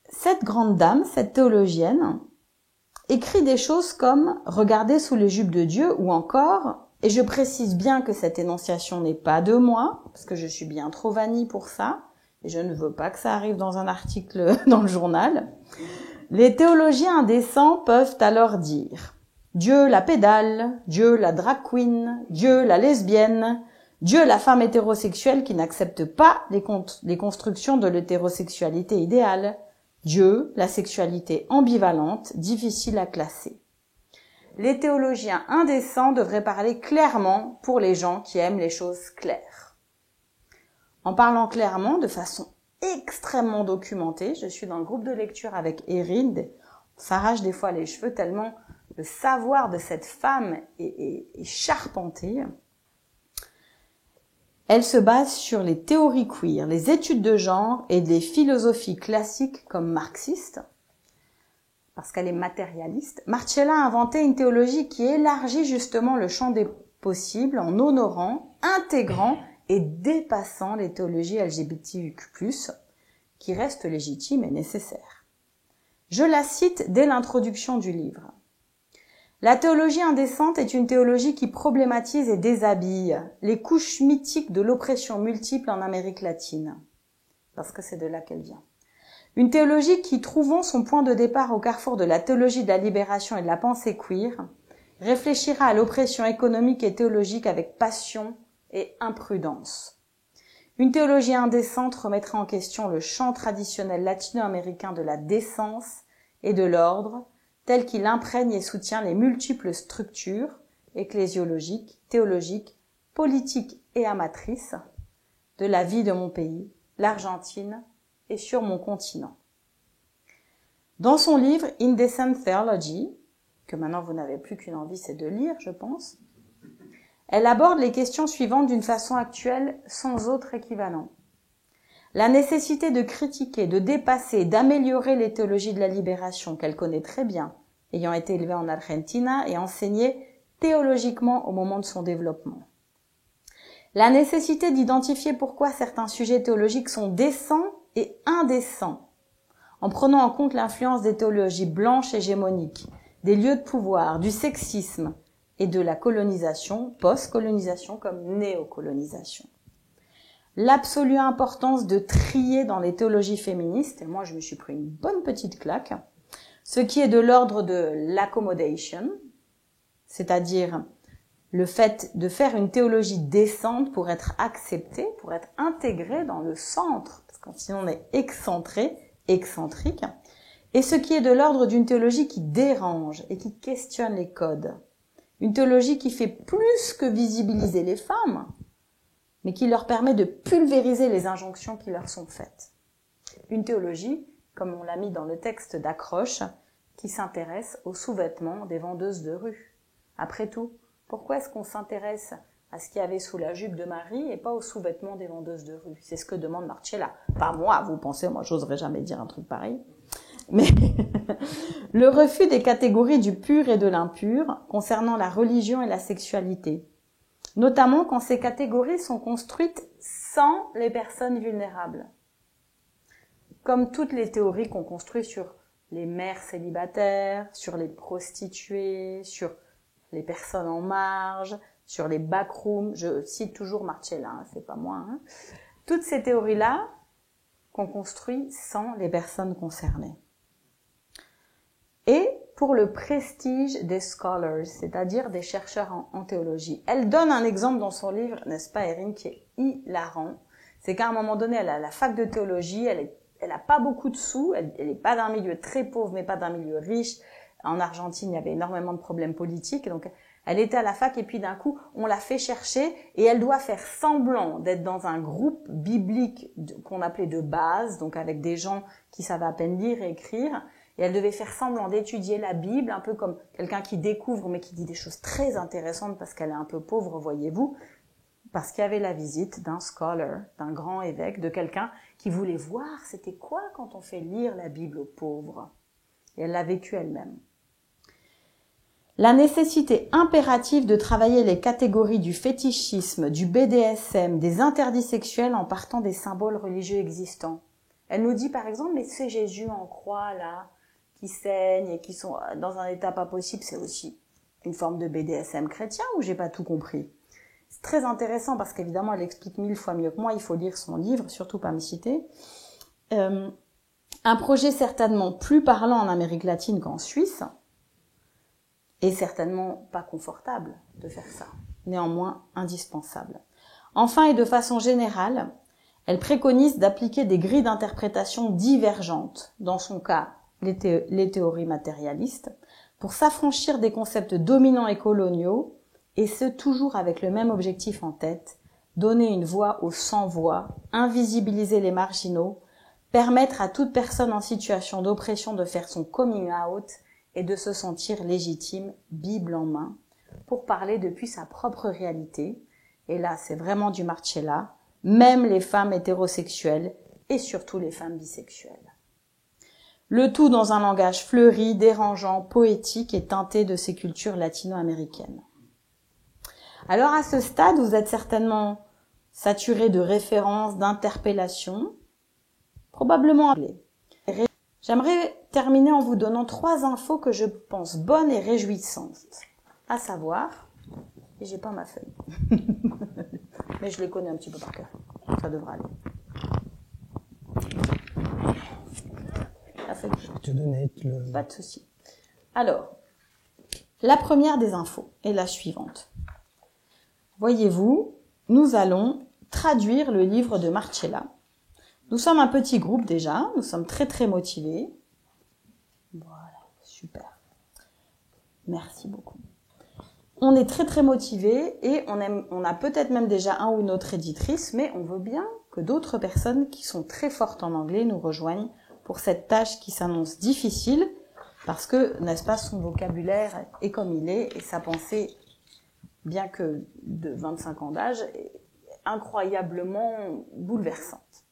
cette grande dame, cette théologienne, écrit des choses comme « Regardez sous les jupes de Dieu » ou encore, et je précise bien que cette énonciation n'est pas de moi, parce que je suis bien trop vanille pour ça, et je ne veux pas que ça arrive dans un article dans le journal. Les théologiens indécents peuvent alors dire « Dieu la pédale, Dieu la drag queen, Dieu la lesbienne, Dieu la femme hétérosexuelle qui n'accepte pas les constructions de l'hétérosexualité idéale, Dieu la sexualité ambivalente, difficile à classer. » Les théologiens indécents devraient parler clairement pour les gens qui aiment les choses claires. En parlant clairement, de façon extrêmement documentée, je suis dans le groupe de lecture avec Erin, on s'arrache des fois les cheveux tellement le savoir de cette femme est charpenté. Elle se base sur les théories queer, les études de genre et des philosophies classiques comme marxistes, parce qu'elle est matérialiste. Marcella a inventé une théologie qui élargit justement le champ des possibles en honorant, intégrant et dépassant les théologies LGBTQ+, qui restent légitimes et nécessaires. Je la cite dès l'introduction du livre. La théologie indécente est une théologie qui problématise et déshabille les couches mythiques de l'oppression multiple en Amérique latine, parce que c'est de là qu'elle vient. Une théologie qui, trouvant son point de départ au carrefour de la théologie de la libération et de la pensée queer, réfléchira à l'oppression économique et théologique avec passion et imprudence. Une théologie indécente remettra en question le champ traditionnel latino-américain de la décence et de l'ordre, tel qu'il imprègne et soutient les multiples structures ecclésiologiques, théologiques, politiques et amatrices de la vie de mon pays, l'Argentine, et sur mon continent. Dans son livre Indecent Theology, que maintenant vous n'avez plus qu'une envie, c'est de lire, je pense, elle aborde les questions suivantes d'une façon actuelle sans autre équivalent. La nécessité de critiquer, de dépasser, d'améliorer les théologies de la libération qu'elle connaît très bien, ayant été élevée en Argentine et enseignée théologiquement au moment de son développement. La nécessité d'identifier pourquoi certains sujets théologiques sont décents et indécents, en prenant en compte l'influence des théologies blanches hégémoniques, des lieux de pouvoir, du sexisme et de la colonisation, post-colonisation comme néocolonisation. L'absolue importance de trier dans les théologies féministes, et moi je me suis pris une bonne petite claque, ce qui est de l'ordre de l'accommodation, c'est-à-dire le fait de faire une théologie décente pour être acceptée, pour être intégrée dans le centre, parce que sinon on est excentré, excentrique, et ce qui est de l'ordre d'une théologie qui dérange et qui questionne les codes. Une théologie qui fait plus que visibiliser les femmes, mais qui leur permet de pulvériser les injonctions qui leur sont faites. Une théologie, comme on l'a mis dans le texte d'accroche, qui s'intéresse aux sous-vêtements des vendeuses de rue. Après tout, pourquoi est-ce qu'on s'intéresse à ce qu'il y avait sous la jupe de Marie et pas aux sous-vêtements des vendeuses de rue? C'est ce que demande Marcella. Pas moi, vous pensez, moi j'oserais jamais dire un truc pareil. Mais le refus des catégories du pur et de l'impur concernant la religion et la sexualité, notamment quand ces catégories sont construites sans les personnes vulnérables. Comme toutes les théories qu'on construit sur les mères célibataires, sur les prostituées, sur les personnes en marge, sur les backrooms, je cite toujours Marcella, hein, c'est pas moi. Hein. Toutes ces théories-là qu'on construit sans les personnes concernées. pour le prestige des scholars, c'est-à-dire des chercheurs en théologie. Elle donne un exemple dans son livre, n'est-ce pas Erin, qui est hilarant. C'est qu'à un moment donné, elle a la fac de théologie, elle a pas beaucoup de sous, elle est pas d'un milieu très pauvre, mais pas d'un milieu riche. En Argentine, il y avait énormément de problèmes politiques, donc elle était à la fac et puis d'un coup, on l'a fait chercher et elle doit faire semblant d'être dans un groupe biblique qu'on appelait de base, donc avec des gens qui savaient à peine lire et écrire. Et elle devait faire semblant d'étudier la Bible, un peu comme quelqu'un qui découvre, mais qui dit des choses très intéressantes parce qu'elle est un peu pauvre, voyez-vous, parce qu'il y avait la visite d'un scholar, d'un grand évêque, de quelqu'un qui voulait voir c'était quoi quand on fait lire la Bible aux pauvres. Et elle l'a vécu elle-même. La nécessité impérative de travailler les catégories du fétichisme, du BDSM, des interdits sexuels en partant des symboles religieux existants. Elle nous dit par exemple, mais c'est Jésus en croix là, qui saignent et qui sont dans un état pas possible, c'est aussi une forme de BDSM chrétien ou j'ai pas tout compris? C'est très intéressant parce qu'évidemment, elle explique 1000 fois mieux que moi, il faut lire son livre, surtout pas me citer. Un projet certainement plus parlant en Amérique latine qu'en Suisse, et certainement pas confortable de faire ça, néanmoins indispensable. Enfin, et de façon générale, elle préconise d'appliquer des grilles d'interprétation divergentes, dans son cas, les théories matérialistes, pour s'affranchir des concepts dominants et coloniaux, et ce toujours avec le même objectif en tête, donner une voix aux sans-voix, invisibiliser les marginaux, permettre à toute personne en situation d'oppression de faire son coming out et de se sentir légitime, Bible en main, pour parler depuis sa propre réalité. Et là, c'est vraiment du Marcella, même les femmes hétérosexuelles et surtout les femmes bisexuelles. Le tout dans un langage fleuri, dérangeant, poétique et teinté de ces cultures latino-américaines. Alors à ce stade, vous êtes certainement saturé de références, d'interpellations, probablement anglais. J'aimerais terminer en vous donnant 3 infos que je pense bonnes et réjouissantes. À savoir, et j'ai pas ma feuille, mais je les connais un petit peu par cœur, ça devrait aller. Je vais te donner le... Pas de souci. Alors, la première des infos est la suivante. Voyez-vous, nous allons traduire le livre de Marcella. Nous sommes un petit groupe déjà, nous sommes très très motivés. Voilà, super. Merci beaucoup. On est très très motivés et on a peut-être même déjà un ou une autre éditrice, mais on veut bien que d'autres personnes qui sont très fortes en anglais nous rejoignent pour cette tâche qui s'annonce difficile, parce que, n'est-ce pas, son vocabulaire est comme il est, et sa pensée, bien que de 25 ans d'âge, est incroyablement bouleversante.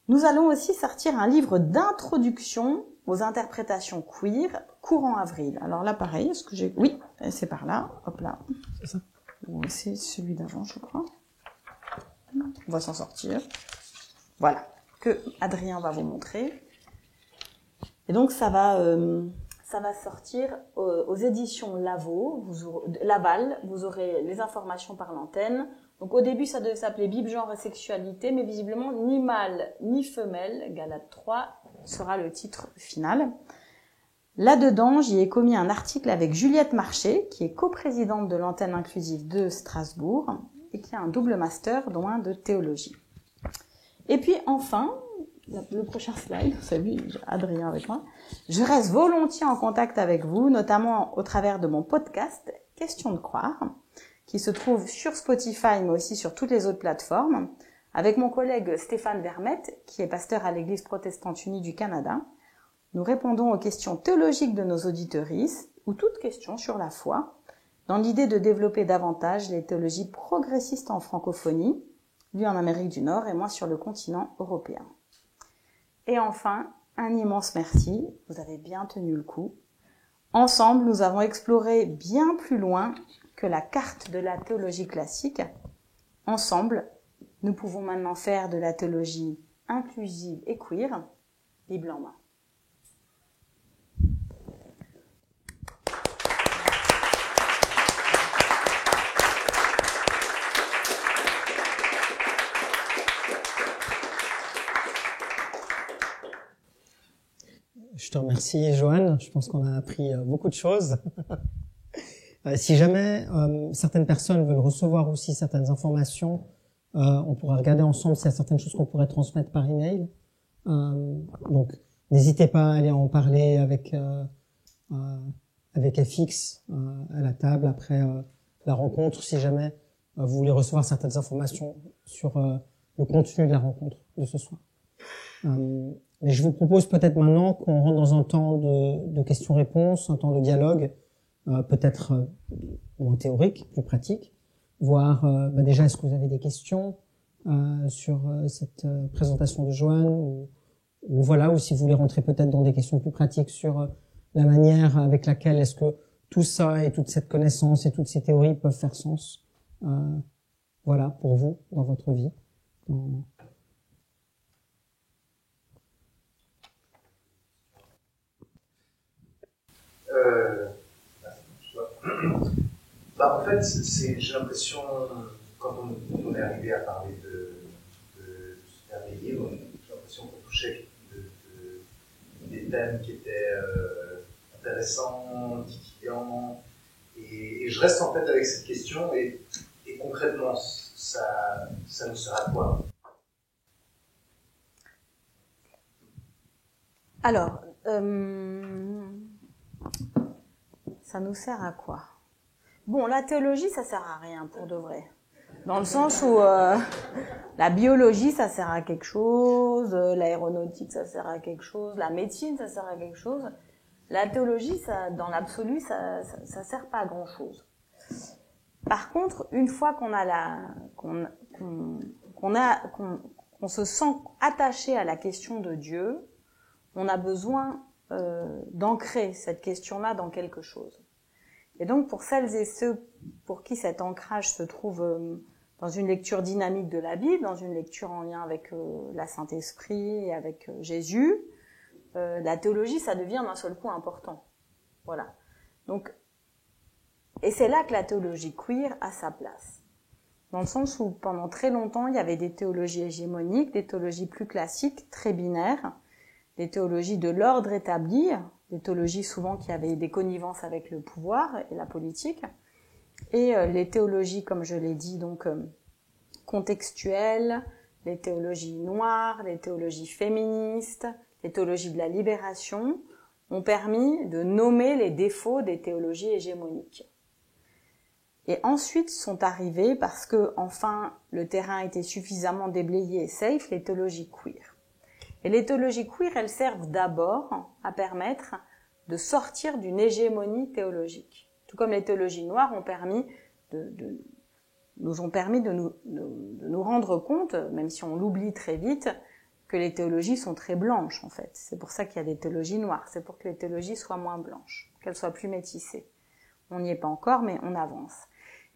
Nous allons aussi sortir un livre d'introduction aux interprétations queer, courant avril. Alors là, pareil, est-ce que j'ai... Oui, c'est par là, hop là. C'est ça. C'est celui d'avant, je crois. On va s'en sortir. Voilà, que Adrien va vous montrer. Et donc, ça va sortir aux éditions Laval. Vous aurez les informations par l'antenne. Donc, au début, ça devait s'appeler Bible, genre et sexualité, mais visiblement, ni mâle, ni femelle, Galates 3, sera le titre final. Là-dedans, j'y ai commis un article avec Juliette Marché, qui est coprésidente de l'antenne inclusive de Strasbourg, et qui a un double master, dont un de théologie. Et puis, enfin, le prochain slide, celui, j'ai Adrien avec moi, je reste volontiers en contact avec vous, notamment au travers de mon podcast « Question de croire », qui se trouve sur Spotify, mais aussi sur toutes les autres plateformes, avec mon collègue Stéphane Vermette, qui est pasteur à l'Église protestante unie du Canada. Nous répondons aux questions théologiques de nos auditeuristes, ou toutes questions sur la foi, dans l'idée de développer davantage les théologies progressistes en francophonie, lui en Amérique du Nord et moi sur le continent européen. Et enfin, un immense merci, vous avez bien tenu le coup. Ensemble, nous avons exploré bien plus loin que la carte de la théologie classique. Ensemble, nous pouvons maintenant faire de la théologie inclusive et queer, Bible en main. Je te remercie, Johan. Je pense qu'on a appris beaucoup de choses. Si jamais certaines personnes veulent recevoir aussi certaines informations, on pourra regarder ensemble s'il y a certaines choses qu'on pourrait transmettre par email. Donc, n'hésitez pas à aller en parler avec FX à la table après la rencontre, si jamais vous voulez recevoir certaines informations sur le contenu de la rencontre de ce soir. Mais je vous propose peut-être maintenant qu'on rentre dans un temps de questions-réponses, un temps de dialogue, peut-être moins théorique, plus pratique, voir déjà est-ce que vous avez des questions sur cette présentation de Johan, ou voilà, ou si vous voulez rentrer peut-être dans des questions plus pratiques sur la manière avec laquelle est-ce que tout ça et toute cette connaissance et toutes ces théories peuvent faire sens, voilà, pour vous, dans votre vie. En fait, j'ai l'impression, quand on est arrivé à parler de ce dernier livre, j'ai l'impression qu'on touchait des thèmes qui étaient intéressants, titillants, et je reste en fait avec cette question, et concrètement, ça nous sert à quoi? Alors, ça nous sert à quoi? Bon, la théologie, ça sert à rien pour de vrai. Dans le sens où la biologie, ça sert à quelque chose, l'aéronautique, ça sert à quelque chose, la médecine, ça sert à quelque chose. La théologie, ça, dans l'absolu, ça sert pas à grand chose. Par contre, une fois qu'on se sent attaché à la question de Dieu, on a besoin d'ancrer cette question-là dans quelque chose. Et donc, pour celles et ceux pour qui cet ancrage se trouve dans une lecture dynamique de la Bible, dans une lecture en lien avec la Saint-Esprit et avec Jésus, la théologie, ça devient d'un seul coup important. Voilà. Donc, et c'est là que la théologie queer a sa place. Dans le sens où, pendant très longtemps, il y avait des théologies hégémoniques, des théologies plus classiques, très binaires, des théologies de l'ordre établi, des théologies souvent qui avaient des connivences avec le pouvoir et la politique, et les théologies, comme je l'ai dit, donc contextuelles, les théologies noires, les théologies féministes, les théologies de la libération, ont permis de nommer les défauts des théologies hégémoniques. Et ensuite sont arrivées, parce que enfin le terrain était suffisamment déblayé et safe, les théologies queer. Et les théologies queer, elles servent d'abord à permettre de sortir d'une hégémonie théologique. Tout comme les théologies noires ont permis nous ont permis de nous rendre compte, même si on l'oublie très vite, que les théologies sont très blanches, en fait. C'est pour ça qu'il y a des théologies noires. C'est pour que les théologies soient moins blanches, qu'elles soient plus métissées. On n'y est pas encore, mais on avance.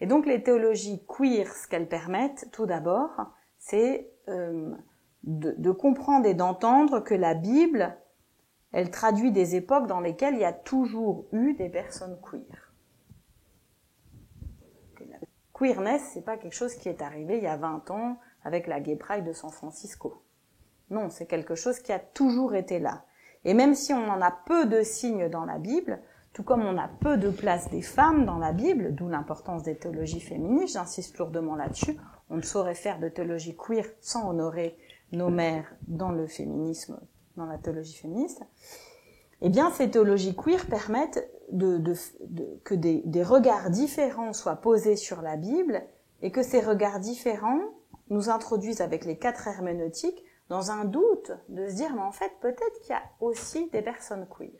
Et donc, les théologies queer, ce qu'elles permettent, tout d'abord, c'est de comprendre et d'entendre que la Bible, elle traduit des époques dans lesquelles il y a toujours eu des personnes queer. La queerness, c'est pas quelque chose qui est arrivé il y a 20 ans avec la Gay Pride de San Francisco. Non, c'est quelque chose qui a toujours été là. Et même si on en a peu de signes dans la Bible, tout comme on a peu de place des femmes dans la Bible, d'où l'importance des théologies féministes, j'insiste lourdement là-dessus, on ne saurait faire de théologie queer sans honorer nos mères dans le féminisme, dans la théologie féministe, eh bien, ces théologies queer permettent que des regards différents soient posés sur la Bible et que ces regards différents nous introduisent avec les 4 herméneutiques dans un doute de se dire, mais en fait, peut-être qu'il y a aussi des personnes queer.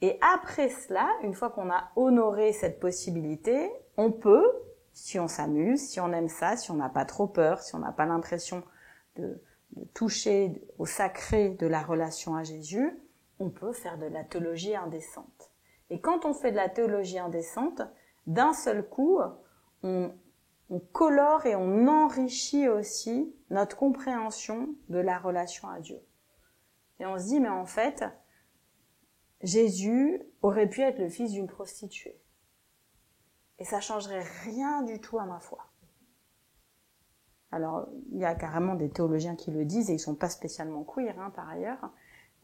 Et après cela, une fois qu'on a honoré cette possibilité, on peut, si on s'amuse, si on aime ça, si on n'a pas trop peur, si on n'a pas l'impression de toucher au sacré de la relation à Jésus, on peut faire de la théologie indécente. Et quand on fait de la théologie indécente, d'un seul coup, on colore et on enrichit aussi notre compréhension de la relation à Dieu. Et on se dit, mais en fait, Jésus aurait pu être le fils d'une prostituée. Et ça changerait rien du tout à ma foi. Alors, il y a carrément des théologiens qui le disent, et ils sont pas spécialement queer, par ailleurs.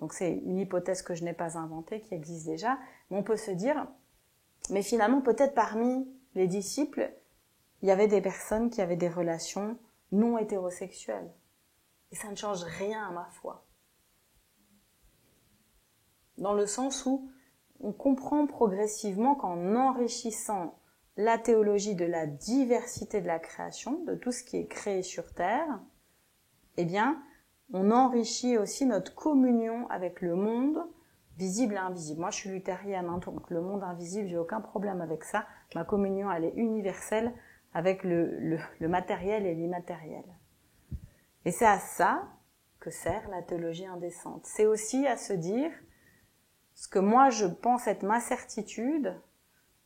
Donc c'est une hypothèse que je n'ai pas inventée, qui existe déjà. Mais on peut se dire, mais finalement peut-être parmi les disciples, il y avait des personnes qui avaient des relations non hétérosexuelles. Et ça ne change rien à ma foi. Dans le sens où on comprend progressivement qu'en enrichissant la théologie de la diversité de la création, de tout ce qui est créé sur Terre, eh bien, on enrichit aussi notre communion avec le monde, visible et invisible. Moi, je suis luthérienne, hein, donc le monde invisible, j'ai aucun problème avec ça. Ma communion, elle est universelle avec le matériel et l'immatériel. Et c'est à ça que sert la théologie indécente. C'est aussi à se dire, ce que moi je pense être ma certitude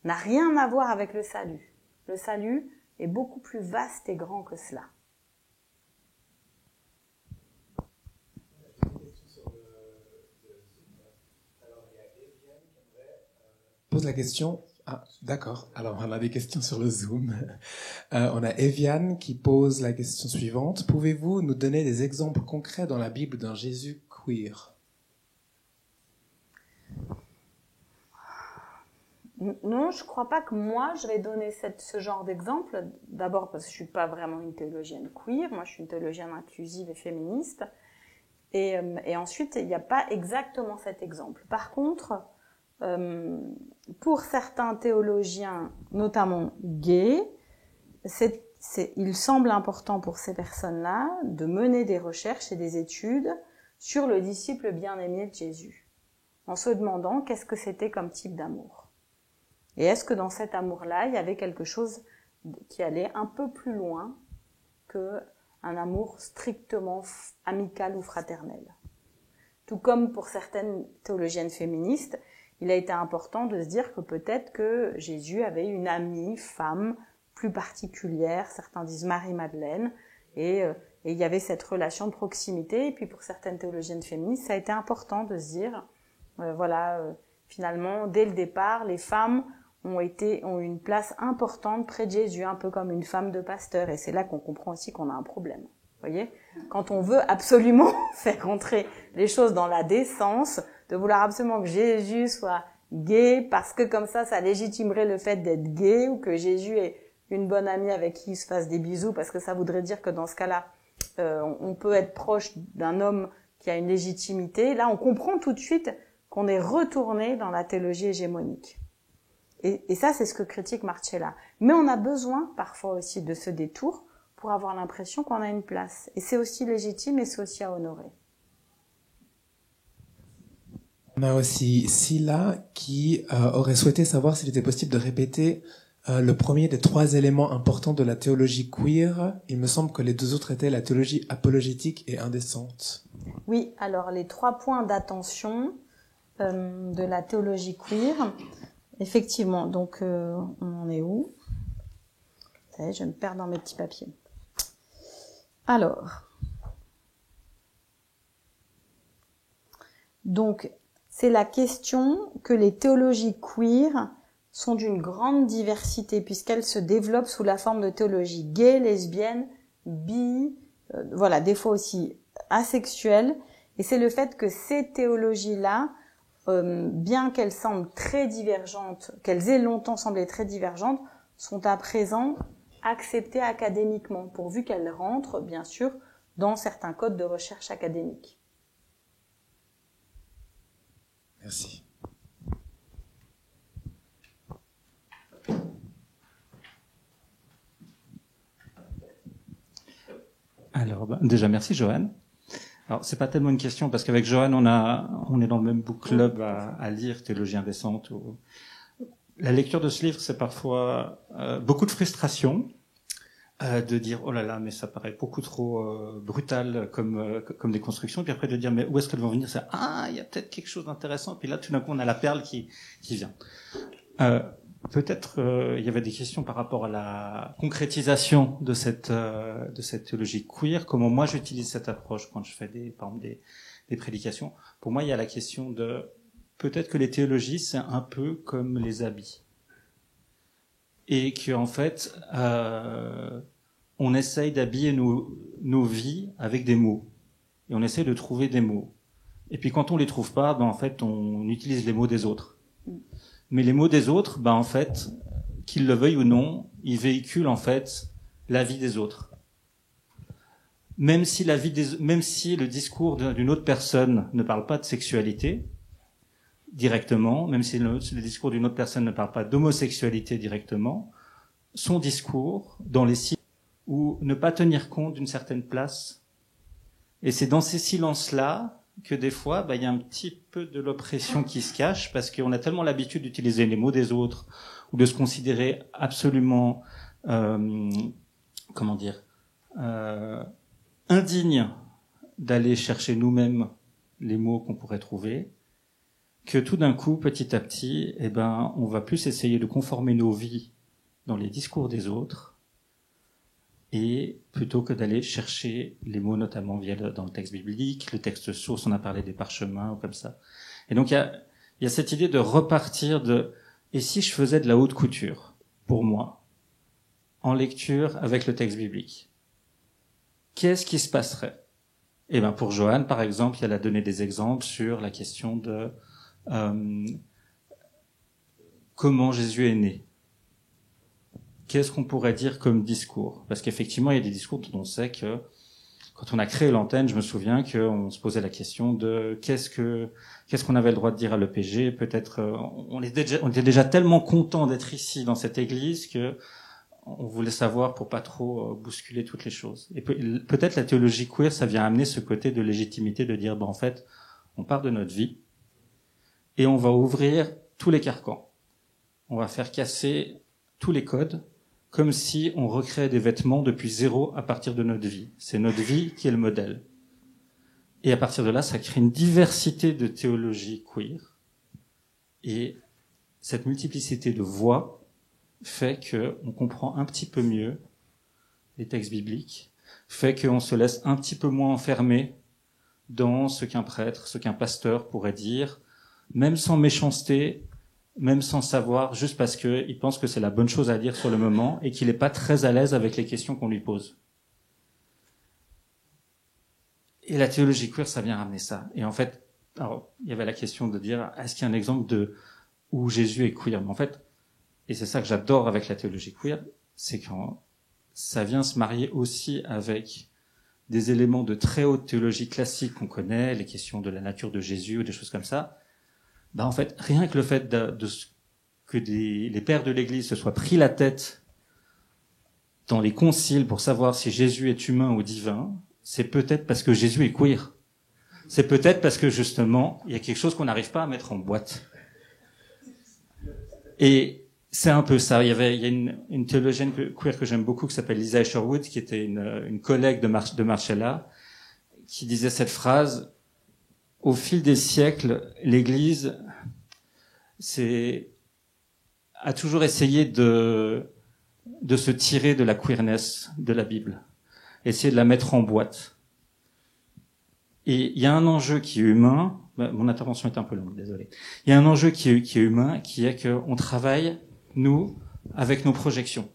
n'a rien à voir avec le salut. Le salut est beaucoup plus vaste et grand que cela. Pose la question. Ah, d'accord. Alors, on a des questions sur le Zoom. On a Eviane qui pose la question suivante. Pouvez-vous nous donner des exemples concrets dans la Bible d'un Jésus queer? Non, je crois pas que moi, je vais donner ce genre d'exemple. D'abord parce que je suis pas vraiment une théologienne queer. Moi, je suis une théologienne inclusive et féministe. Et ensuite, il n'y a pas exactement cet exemple. Par contre, pour certains théologiens, notamment gays, il semble important pour ces personnes-là de mener des recherches et des études sur le disciple bien-aimé de Jésus, en se demandant qu'est-ce que c'était comme type d'amour. Et est-ce que dans cet amour-là, il y avait quelque chose qui allait un peu plus loin qu'un amour strictement amical ou fraternel. Tout comme pour certaines théologiennes féministes, il a été important de se dire que peut-être que Jésus avait une amie, femme, plus particulière, certains disent Marie-Madeleine, et il y avait cette relation de proximité. Et puis pour certaines théologiennes féministes, ça a été important de se dire, finalement, dès le départ, les femmes ont eu une place importante près de Jésus, un peu comme une femme de pasteur. Et c'est là qu'on comprend aussi qu'on a un problème. Vous voyez ? Quand on veut absolument faire rentrer les choses dans la décence, de vouloir absolument que Jésus soit gay, parce que comme ça légitimerait le fait d'être gay, ou que Jésus ait une bonne amie avec qui il se fasse des bisous, parce que ça voudrait dire que dans ce cas-là, on peut être proche d'un homme qui a une légitimité. Là, on comprend tout de suite qu'on est retourné dans la théologie hégémonique. Et ça, c'est ce que critique Marcella. Mais on a besoin parfois aussi de ce détour pour avoir l'impression qu'on a une place. Et c'est aussi légitime et c'est aussi à honorer. On a aussi Silla qui aurait souhaité savoir s'il était possible de répéter le premier des 3 éléments importants de la théologie queer. Il me semble que les 2 autres étaient la théologie apologétique et indécente. Oui, alors les 3 points d'attention de la théologie queer, effectivement, donc on en est où? Ça y est, je me perds dans mes petits papiers. Alors, donc c'est la question que les théologies queer sont d'une grande diversité puisqu'elles se développent sous la forme de théologie gay, lesbienne, bi, des fois aussi asexuelle. Et c'est le fait que ces théologies-là, bien qu'elles semblent très divergentes, qu'elles aient longtemps semblé très divergentes, sont à présent acceptées académiquement, pourvu qu'elles rentrent, bien sûr, dans certains codes de recherche académique. Merci. Alors, déjà, merci, Johan. Alors, c'est pas tellement une question, parce qu'avec Johan, on est dans le même book club à lire Théologie indécente. La lecture de ce livre, c'est parfois beaucoup de frustration, de dire, oh là là, mais ça paraît beaucoup trop brutal comme des constructions, puis après de dire, mais où est-ce qu'elles vont venir? Il y a peut-être quelque chose d'intéressant, puis là, tout d'un coup, on a la perle qui vient. Peut-être il y avait des questions par rapport à la concrétisation de cette théologie queer. Comment moi j'utilise cette approche quand je fais par exemple des prédications. Pour moi, il y a la question de peut-être que les théologies c'est un peu comme les habits et que en fait on essaye d'habiller nos vies avec des mots et on essaye de trouver des mots. Et puis quand on les trouve pas, en fait, on utilise les mots des autres. Mais les mots des autres, en fait, qu'ils le veuillent ou non, ils véhiculent en fait la vie des autres. Même si le discours d'une autre personne ne parle pas de sexualité directement, même si le discours d'une autre personne ne parle pas d'homosexualité directement, son discours, dans les silences, ou ne pas tenir compte d'une certaine place. Et c'est dans ces silences-là que des fois, il y a un petit peu de l'oppression qui se cache, parce qu'on a tellement l'habitude d'utiliser les mots des autres, ou de se considérer absolument, indigne d'aller chercher nous-mêmes les mots qu'on pourrait trouver, que tout d'un coup, petit à petit, on va plus essayer de conformer nos vies dans les discours des autres, et plutôt que d'aller chercher les mots, notamment dans le texte biblique, le texte source, on a parlé des parchemins ou comme ça. Et donc il y a cette idée de repartir et si je faisais de la haute couture, pour moi, en lecture avec le texte biblique, qu'est-ce qui se passerait? Pour Joanne, par exemple, elle a donné des exemples sur la question de comment Jésus est né. Qu'est-ce qu'on pourrait dire comme discours? Parce qu'effectivement, il y a des discours dont on sait que, quand on a créé l'antenne, je me souviens qu'on se posait la question de qu'est-ce qu'on avait le droit de dire à l'EPG. Peut-être, on était déjà tellement content d'être ici dans cette église que on voulait savoir pour pas trop bousculer toutes les choses. Et peut-être la théologie queer, ça vient amener ce côté de légitimité de dire, en fait, on part de notre vie et on va ouvrir tous les carcans. On va faire casser tous les codes, comme si on recréait des vêtements depuis zéro à partir de notre vie. C'est notre vie qui est le modèle. Et à partir de là, ça crée une diversité de théologie queer. Et cette multiplicité de voix fait qu'on comprend un petit peu mieux les textes bibliques, fait qu'on se laisse un petit peu moins enfermer dans ce qu'un prêtre, ce qu'un pasteur pourrait dire, même sans méchanceté, même sans savoir, juste parce qu'il pense que c'est la bonne chose à dire sur le moment et qu'il n'est pas très à l'aise avec les questions qu'on lui pose. Et la théologie queer, ça vient ramener ça. Et en fait, alors, il y avait la question de dire, est-ce qu'il y a un exemple où Jésus est queer? Mais en fait, et c'est ça que j'adore avec la théologie queer, c'est quand ça vient se marier aussi avec des éléments de très haute théologie classique qu'on connaît, les questions de la nature de Jésus ou des choses comme ça. En fait, rien que le fait que les pères de l'Église se soient pris la tête dans les conciles pour savoir si Jésus est humain ou divin, c'est peut-être parce que Jésus est queer. C'est peut-être parce que, justement, il y a quelque chose qu'on n'arrive pas à mettre en boîte. Et c'est un peu ça. Il y a une théologienne queer que j'aime beaucoup qui s'appelle Lisa Isherwood, qui était une collègue de Marcella, qui disait cette phrase: au fil des siècles, l'Église a toujours essayé de se tirer de la queerness de la Bible, essayer de la mettre en boîte. Et il y a un enjeu qui est humain. Mon intervention est un peu longue, désolé. Il y a un enjeu qui est humain, qui est qu'on travaille, nous, avec nos projections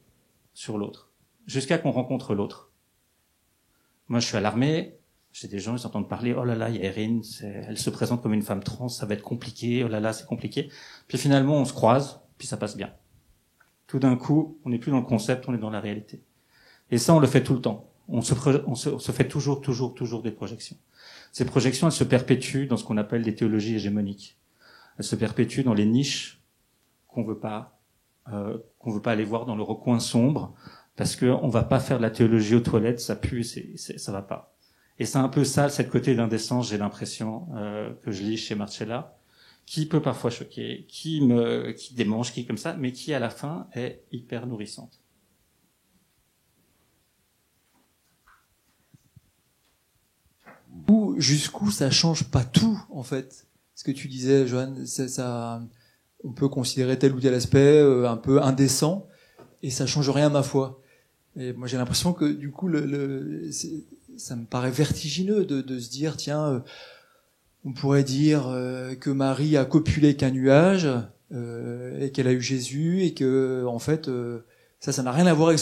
sur l'autre, jusqu'à qu'on rencontre l'autre. Moi, je suis à l'armée. J'ai des gens, ils entendent parler, oh là là, il y a Erin, elle se présente comme une femme trans, ça va être compliqué, oh là là, c'est compliqué. Puis finalement, on se croise, puis ça passe bien. Tout d'un coup, on n'est plus dans le concept, on est dans la réalité. Et ça, on le fait tout le temps. On se fait toujours des projections. Ces projections, elles se perpétuent dans ce qu'on appelle des théologies hégémoniques. Elles se perpétuent dans les niches qu'on veut pas aller voir dans le recoin sombre, parce que on va pas faire de la théologie aux toilettes, ça pue, ça va pas. Et c'est un peu ça, cette côté d'indécence, j'ai l'impression, que je lis chez Marcella, qui peut parfois choquer, qui démange, qui comme ça, mais qui à la fin est hyper nourrissante. Jusqu'où ça change pas tout, en fait. Ce que tu disais, Joanne, ça, on peut considérer tel ou tel aspect un peu indécent, et ça change rien à ma foi. Et moi, j'ai l'impression que, du coup, ça me paraît vertigineux de se dire, tiens, on pourrait dire que Marie a copulé qu'un nuage, et qu'elle a eu Jésus, et que, en fait, ça n'a rien à voir avec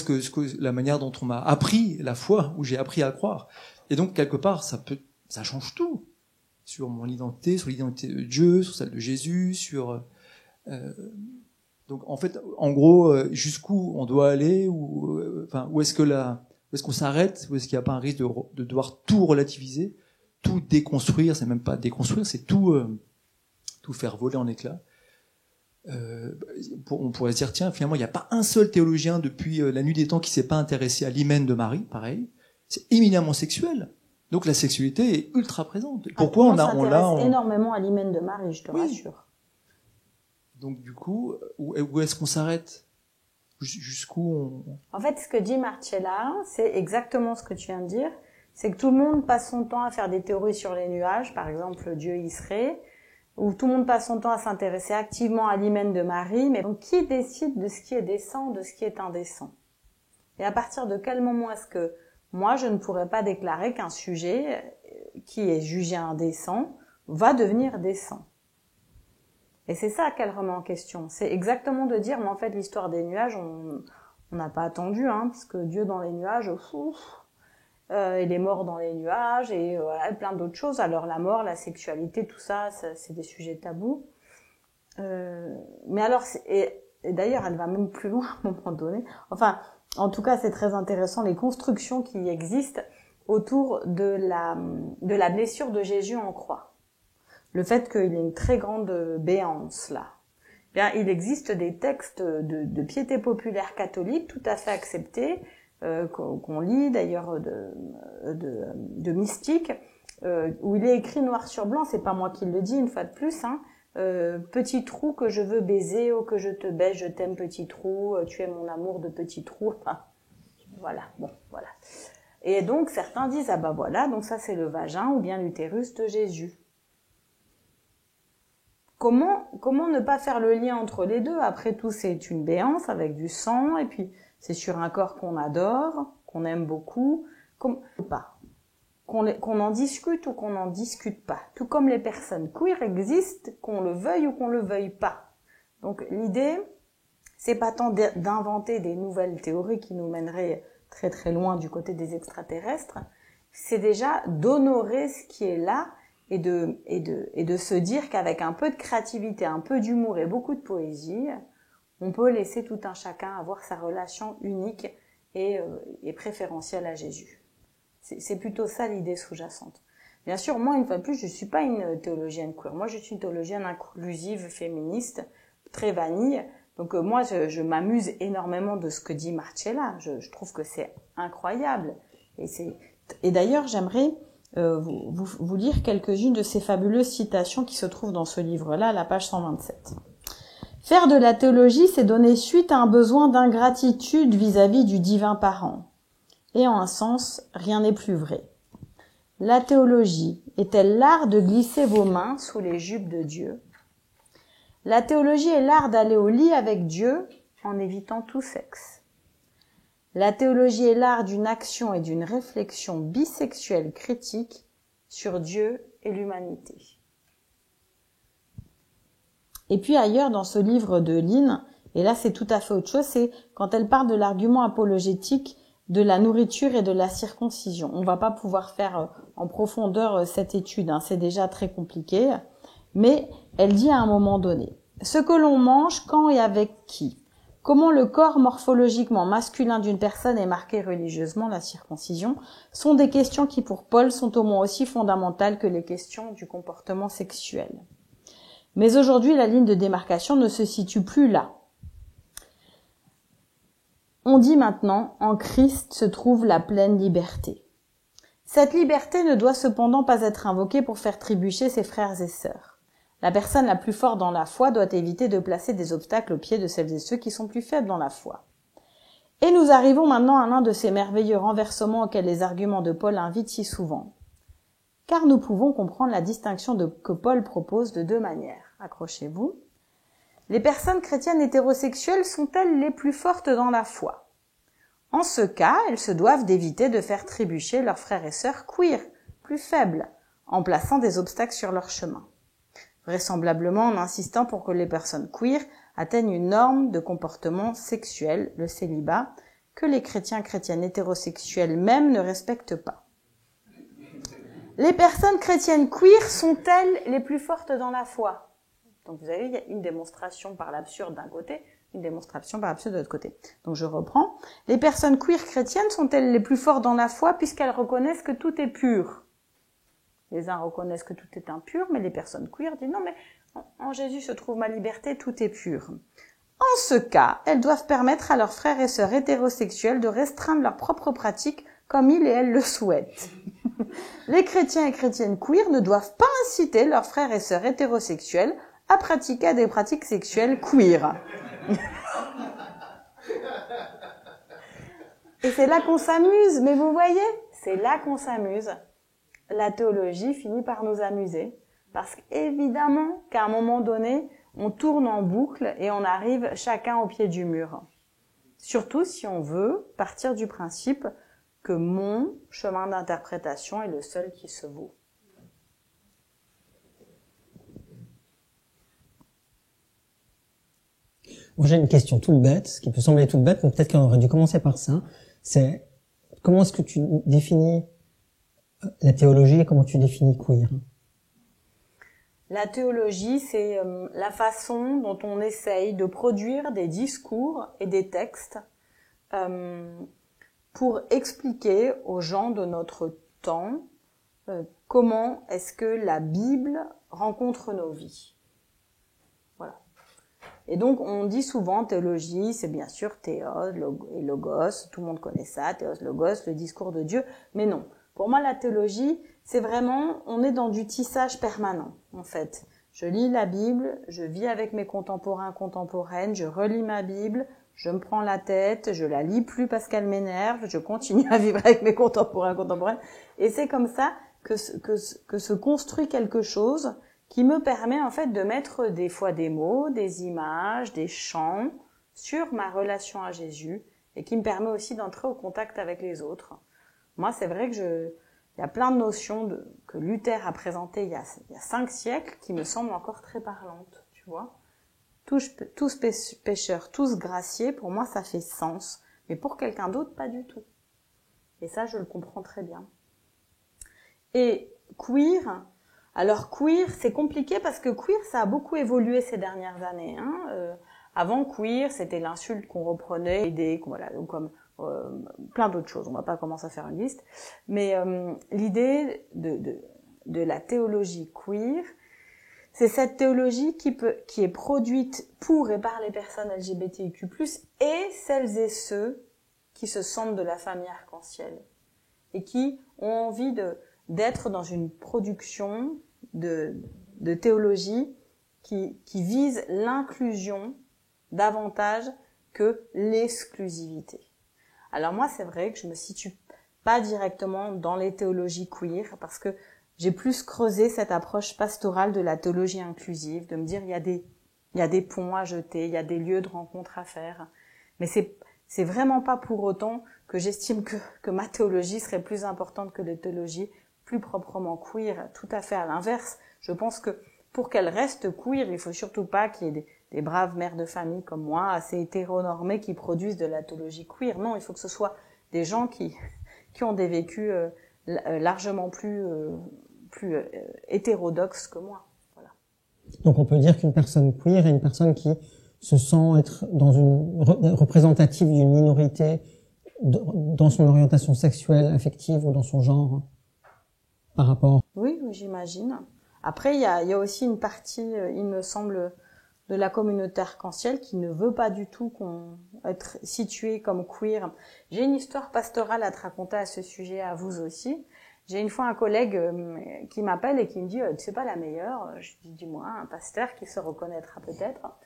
la manière dont on m'a appris la foi, où j'ai appris à croire. Et donc, quelque part, ça change tout. sur mon identité, sur l'identité de Dieu, sur celle de Jésus, sur donc en fait, en gros, jusqu'où on doit aller, ou enfin où est-ce qu'on s'arrête, où est-ce qu'il n'y a pas un risque de devoir tout relativiser, tout déconstruire, c'est même pas déconstruire, c'est tout faire voler en éclats. On pourrait se dire, tiens, finalement, il n'y a pas un seul théologien depuis la nuit des temps qui s'est pas intéressé à l'hymen de Marie, pareil. C'est éminemment sexuel. Donc la sexualité est ultra présente. Pourquoi on s'intéresse énormément à l'hymen de Marie, je te rassure. Donc du coup, où est-ce qu'on s'arrête? Jusqu'où on... En fait, ce que dit Marcella, c'est exactement ce que tu viens de dire. C'est que tout le monde passe son temps à faire des théories sur les nuages, par exemple Dieu y serait, ou tout le monde passe son temps à s'intéresser activement à l'hymen de Marie, mais donc qui décide de ce qui est décent, de ce qui est indécent? Et à partir de quel moment est-ce que moi, je ne pourrais pas déclarer qu'un sujet qui est jugé indécent va devenir décent? Et c'est ça qu'elle remet en question. C'est exactement de dire, mais en fait, l'histoire des nuages, on n'a pas attendu, parce que Dieu dans les nuages, il est mort dans les nuages, et voilà, plein d'autres choses. Alors la mort, la sexualité, tout ça, c'est des sujets tabous. Mais alors, et d'ailleurs, elle va même plus loin à un moment donné. Enfin, en tout cas, c'est très intéressant, les constructions qui existent autour de la blessure de Jésus en croix. Le fait qu'il ait une très grande béance, là. Bien, il existe des textes de piété populaire catholique tout à fait acceptés, qu'on lit d'ailleurs de mystiques, où il est écrit noir sur blanc, c'est pas moi qui le dis une fois de plus, petit trou que je veux baiser, oh que je te baise, je t'aime petit trou, tu es mon amour de petit trou, enfin, voilà, bon, voilà. Et donc certains disent, ah bah voilà, donc ça c'est le vagin ou bien l'utérus de Jésus. Comment ne pas faire le lien entre les deux? Après tout, c'est une béance avec du sang, et puis c'est sur un corps qu'on adore, qu'on aime beaucoup, qu'on en discute ou qu'on n'en discute pas. Tout comme les personnes queer existent, qu'on le veuille ou qu'on le veuille pas. Donc l'idée, c'est pas tant d'inventer des nouvelles théories qui nous mèneraient très très loin du côté des extraterrestres, c'est déjà d'honorer ce qui est là, et de se dire qu'avec un peu de créativité, un peu d'humour et beaucoup de poésie, on peut laisser tout un chacun avoir sa relation unique et préférentielle à Jésus. C'est plutôt ça l'idée sous-jacente. Bien sûr, moi, une fois de plus, je suis pas une théologienne queer. Moi, je suis une théologienne inclusive, féministe, très vanille. Donc moi, je m'amuse énormément de ce que dit Marcella. Je trouve que c'est incroyable. Et d'ailleurs, j'aimerais vous lire quelques-unes de ces fabuleuses citations qui se trouvent dans ce livre-là, à la page 127. Faire de la théologie, c'est donner suite à un besoin d'ingratitude vis-à-vis du divin parent. Et en un sens, rien n'est plus vrai. La théologie est-elle l'art de glisser vos mains sous les jupes de Dieu? La théologie est l'art d'aller au lit avec Dieu en évitant tout sexe. La théologie est l'art d'une action et d'une réflexion bisexuelle critique sur Dieu et l'humanité. Et puis ailleurs, dans ce livre de Lynn, et là c'est tout à fait autre chose, c'est quand elle parle de l'argument apologétique de la nourriture et de la circoncision. On va pas pouvoir faire en profondeur cette étude, c'est déjà très compliqué, mais elle dit à un moment donné, ce que l'on mange, quand et avec qui? Comment le corps morphologiquement masculin d'une personne est marqué religieusement, la circoncision, sont des questions qui pour Paul sont au moins aussi fondamentales que les questions du comportement sexuel. Mais aujourd'hui, la ligne de démarcation ne se situe plus là. On dit maintenant, en Christ se trouve la pleine liberté. Cette liberté ne doit cependant pas être invoquée pour faire trébucher ses frères et sœurs. La personne la plus forte dans la foi doit éviter de placer des obstacles aux pieds de celles et ceux qui sont plus faibles dans la foi. Et nous arrivons maintenant à l'un de ces merveilleux renversements auxquels les arguments de Paul invitent si souvent. Car nous pouvons comprendre la distinction que Paul propose de deux manières. Accrochez-vous. Les personnes chrétiennes hétérosexuelles sont-elles les plus fortes dans la foi? En ce cas, elles se doivent d'éviter de faire trébucher leurs frères et sœurs queer, plus faibles, en plaçant des obstacles sur leur chemin. Vraisemblablement en insistant pour que les personnes queer atteignent une norme de comportement sexuel, le célibat, que les chrétiennes hétérosexuels même ne respectent pas. Les personnes chrétiennes queer sont-elles les plus fortes dans la foi? Donc vous avez, il y a une démonstration par l'absurde d'un côté, une démonstration par l'absurde de l'autre côté. Donc je reprends. Les personnes queer chrétiennes sont-elles les plus fortes dans la foi puisqu'elles reconnaissent que tout est pur? Les uns reconnaissent que tout est impur, mais les personnes queer disent non, mais en Jésus se trouve ma liberté, tout est pur. En ce cas, elles doivent permettre à leurs frères et sœurs hétérosexuels de restreindre leurs propres pratiques comme ils et elles le souhaitent. Les chrétiens et chrétiennes queer ne doivent pas inciter leurs frères et sœurs hétérosexuels à pratiquer des pratiques sexuelles queer. Et c'est là qu'on s'amuse, mais vous voyez, c'est là qu'on s'amuse. La théologie finit par nous amuser, parce qu'évidemment qu'à un moment donné, on tourne en boucle et on arrive chacun au pied du mur. Surtout si on veut partir du principe que mon chemin d'interprétation est le seul qui se vaut. Moi, j'ai une question toute bête, ce qui peut sembler toute bête, mais peut-être qu'on aurait dû commencer par ça. C'est comment est-ce que tu définis la théologie et comment tu définis queer? La théologie, c'est la façon dont on essaye de produire des discours et des textes pour expliquer aux gens de notre temps comment est-ce que la Bible rencontre nos vies. Voilà. Et donc, on dit souvent théologie, c'est bien sûr théos et logos, tout le monde connaît ça, théos, logos, le discours de Dieu, mais non. Pour moi, la théologie, c'est vraiment, on est dans du tissage permanent, en fait. Je lis la Bible, je vis avec mes contemporains, contemporaines, je relis ma Bible, je me prends la tête, je la lis plus parce qu'elle m'énerve, je continue à vivre avec mes contemporains, contemporaines. Et c'est comme ça que se construit quelque chose qui me permet, en fait, de mettre des fois des mots, des images, des chants sur ma relation à Jésus et qui me permet aussi d'entrer au contact avec les autres. Moi, c'est vrai que il y a plein de notions que Luther a présentées il y a 5 siècles qui me semblent encore très parlantes, tu vois. Tous pécheurs, tous graciés, pour moi, ça fait sens. Mais pour quelqu'un d'autre, pas du tout. Et ça, je le comprends très bien. Et queer, alors queer, c'est compliqué parce que queer, ça a beaucoup évolué ces dernières années. Avant, queer, c'était l'insulte qu'on reprenait, l'idée, voilà, comme plein d'autres choses. On va pas commencer à faire une liste. Mais l'idée de la théologie queer, c'est cette théologie qui est produite pour et par les personnes LGBTIQ+, et celles et ceux qui se sentent de la famille arc-en-ciel et qui ont envie d'être dans une production de théologie qui vise l'inclusion davantage que l'exclusivité. Alors moi, c'est vrai que je me situe pas directement dans les théologies queer parce que j'ai plus creusé cette approche pastorale de la théologie inclusive, de me dire il y a des ponts à jeter, il y a des lieux de rencontre à faire. Mais c'est vraiment pas pour autant que j'estime que ma théologie serait plus importante que les théologies plus proprement queer. Tout à fait à l'inverse. Je pense que pour qu'elle reste queer, il faut surtout pas qu'il y ait des braves mères de famille comme moi, assez hétéronormées, qui produisent de la théologie queer. Non, il faut que ce soit des gens qui ont des vécus largement plus hétérodoxes que moi. Voilà. Donc on peut dire qu'une personne queer est une personne qui se sent être dans une représentative d'une minorité dans son orientation sexuelle, affective ou dans son genre par rapport. Oui, j'imagine. Après, il y a aussi une partie, il me semble, de la communauté arc-en-ciel qui ne veut pas du tout être située comme queer. J'ai une histoire pastorale à te raconter à ce sujet, à vous aussi. J'ai une fois un collègue qui m'appelle et qui me dit « c'est pas la meilleure ?» Je lui dis « dis-moi, un pasteur qui se reconnaîtra peut-être. »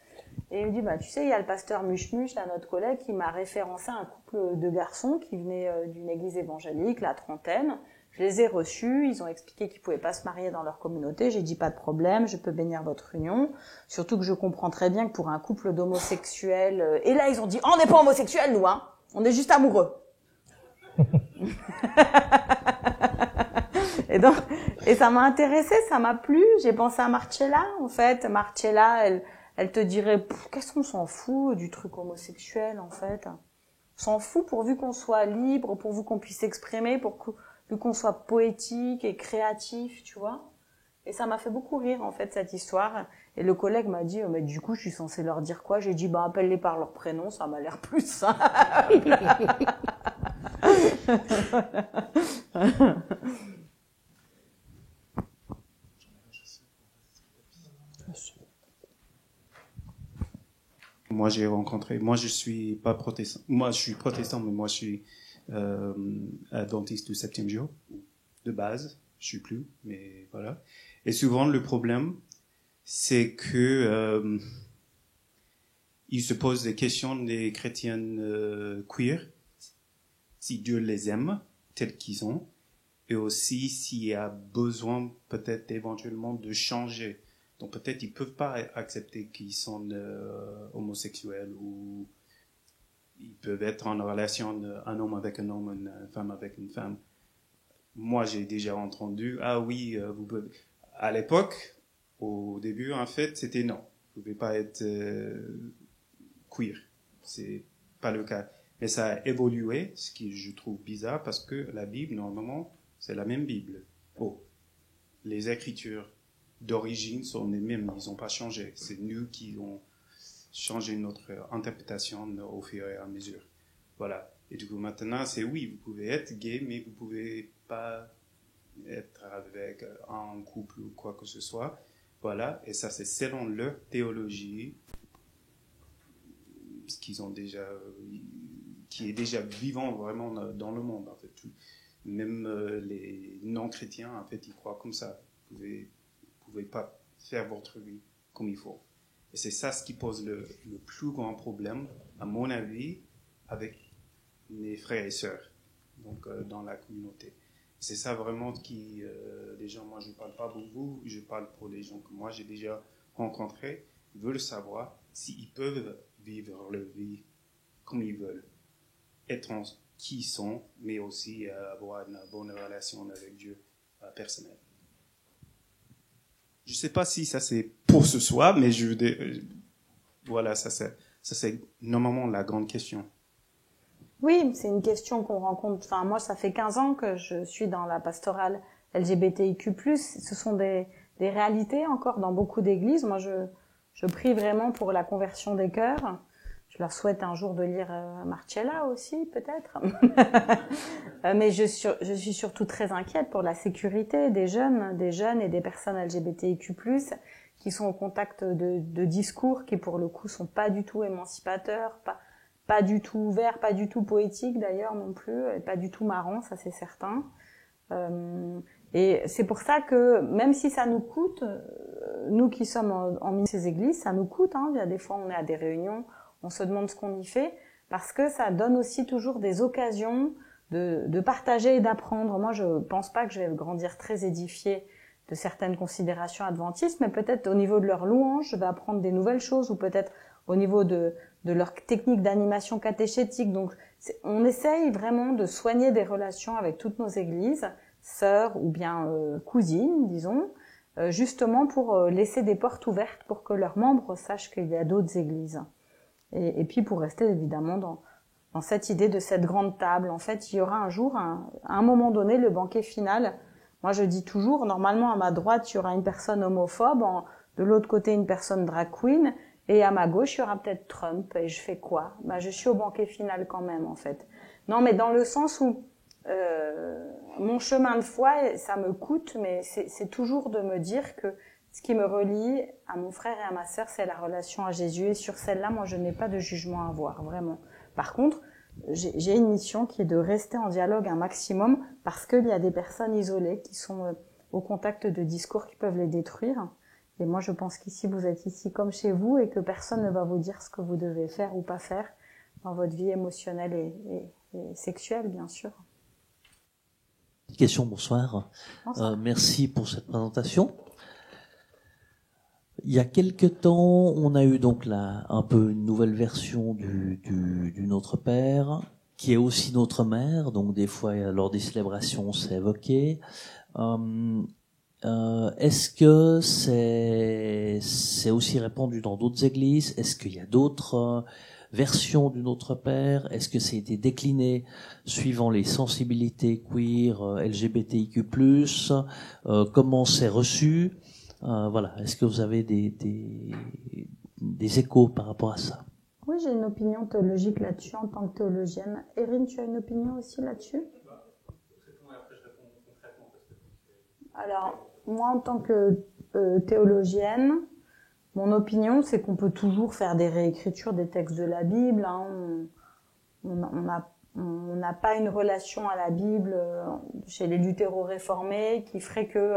Et il me dit « tu sais, il y a le pasteur Muche-Muche, là, notre collègue, qui m'a référencé un couple de garçons qui venaient d'une église évangélique, la trentaine. Je les ai reçus, ils ont expliqué qu'ils pouvaient pas se marier dans leur communauté. J'ai dit pas de problème, je peux bénir votre union. Surtout que je comprends très bien que pour un couple d'homosexuels... Et là, ils ont dit « on n'est pas homosexuels, nous, hein. On est juste amoureux. » Et ça m'a intéressée, ça m'a plu. J'ai pensé à Marcella, en fait. Marcella, elle te dirait « qu'est-ce qu'on s'en fout du truc homosexuel, en fait. On s'en fout pourvu qu'on soit libre, pourvu qu'on puisse s'exprimer, plus qu'on soit poétique et créatif, tu vois. Et ça m'a fait beaucoup rire, en fait, cette histoire. Et le collègue m'a dit, mais du coup, je suis censée leur dire quoi? J'ai dit, appelle-les par leur prénom, ça m'a l'air plus simple. Moi, je suis pas protestant. Moi, je suis protestant, mais moi, je suis adventiste du 7e jour. De base, je suis plus, mais voilà. Et souvent, le problème, c'est que ils se posent des questions des chrétiennes queer, si Dieu les aime tels qu'ils sont, et aussi s'il y a besoin peut-être éventuellement de changer. Donc peut-être ils peuvent pas accepter qu'ils sont homosexuels, ou ils peuvent être en relation un homme avec un homme, une femme avec une femme. Moi, j'ai déjà entendu, ah oui, vous pouvez... À l'époque, au début, en fait, c'était non. Vous pouvez pas être queer. C'est pas le cas. Mais ça a évolué, ce qui je trouve bizarre, parce que la Bible, normalement, c'est la même Bible. Les écritures d'origine sont les mêmes, ils n'ont pas changé. C'est nous qui ont changé notre interprétation au fur et à mesure. Voilà. Et du coup, maintenant, c'est oui, vous pouvez être gay, mais vous pouvez pas être avec un couple ou quoi que ce soit. Voilà. Et ça, c'est selon leur théologie, ce qu'ils ont déjà, qui est déjà vivant vraiment dans le monde, en fait. Même les non-chrétiens, en fait, ils croient comme ça. Vous pouvez pas faire votre vie comme il faut. Et c'est ça ce qui pose le plus grand problème, à mon avis, avec mes frères et sœurs, donc dans la communauté. C'est ça vraiment qui, les gens, moi je ne parle pas beaucoup, je parle pour les gens que moi j'ai déjà rencontrés, veulent savoir s'ils peuvent vivre leur vie comme ils veulent, être qui ils sont, mais aussi avoir une bonne relation avec Dieu personnelle. Je ne sais pas si ça c'est pour ce soir, mais voilà, ça c'est normalement la grande question. Oui, c'est une question qu'on rencontre. Enfin, moi, ça fait 15 ans que je suis dans la pastorale LGBTIQ+. Ce sont des réalités encore dans beaucoup d'églises. Moi, je prie vraiment pour la conversion des cœurs. Je leur souhaite un jour de lire Marcella aussi, peut-être. Mais je suis surtout très inquiète pour la sécurité des jeunes et des personnes LGBTIQ+, qui sont au contact de discours qui, pour le coup, sont pas du tout émancipateurs, pas du tout ouverts, pas du tout poétiques d'ailleurs non plus, et pas du tout marrants, ça c'est certain. Et c'est pour ça que, même si ça nous coûte, nous qui sommes en milieu de ces églises, ça nous coûte, hein. Il y a des fois, on est à des réunions, on se demande ce qu'on y fait, parce que ça donne aussi toujours des occasions de partager et d'apprendre. Moi, je pense pas que je vais grandir très édifiée de certaines considérations adventistes, mais peut-être au niveau de leur louange, je vais apprendre des nouvelles choses, ou peut-être au niveau de leur technique d'animation catéchétique. Donc, on essaye vraiment de soigner des relations avec toutes nos églises, sœurs ou bien cousines, disons, justement pour laisser des portes ouvertes pour que leurs membres sachent qu'il y a d'autres églises. Et puis pour rester évidemment dans cette idée de cette grande table. En fait, il y aura un jour, à un moment donné, le banquet final. Moi, je dis toujours, normalement, à ma droite, il y aura une personne homophobe, de l'autre côté, une personne drag queen, et à ma gauche, il y aura peut-être Trump. Et je fais quoi? Je suis au banquet final quand même, en fait. Non, mais dans le sens où mon chemin de foi, ça me coûte, mais c'est toujours de me dire que ce qui me relie à mon frère et à ma sœur, c'est la relation à Jésus. Et sur celle-là, moi, je n'ai pas de jugement à avoir, vraiment. Par contre, j'ai une mission qui est de rester en dialogue un maximum, parce qu'il y a des personnes isolées qui sont au contact de discours qui peuvent les détruire. Et moi, je pense qu'ici, vous êtes ici comme chez vous, et que personne ne va vous dire ce que vous devez faire ou pas faire dans votre vie émotionnelle et sexuelle, bien sûr. Question, bonsoir. Bonsoir. Merci pour cette présentation. Il y a quelque temps, on a eu donc là un peu une nouvelle version du Notre Père, qui est aussi notre mère, donc des fois lors des célébrations c'est évoqué. Est-ce que c'est aussi répandu dans d'autres églises? Est-ce qu'il y a d'autres version du Notre Père? Est-ce que ça a été décliné suivant les sensibilités queer, LGBTIQ+? Comment c'est reçu? Voilà. Est-ce que vous avez des échos par rapport à ça? Oui, j'ai une opinion théologique là-dessus en tant que théologienne. Erin, tu as une opinion aussi là-dessus? Alors, moi, en tant que théologienne, mon opinion, c'est qu'on peut toujours faire des réécritures des textes de la Bible. Hein. On n'a pas une relation à la Bible chez les luthéro-réformés qui ferait que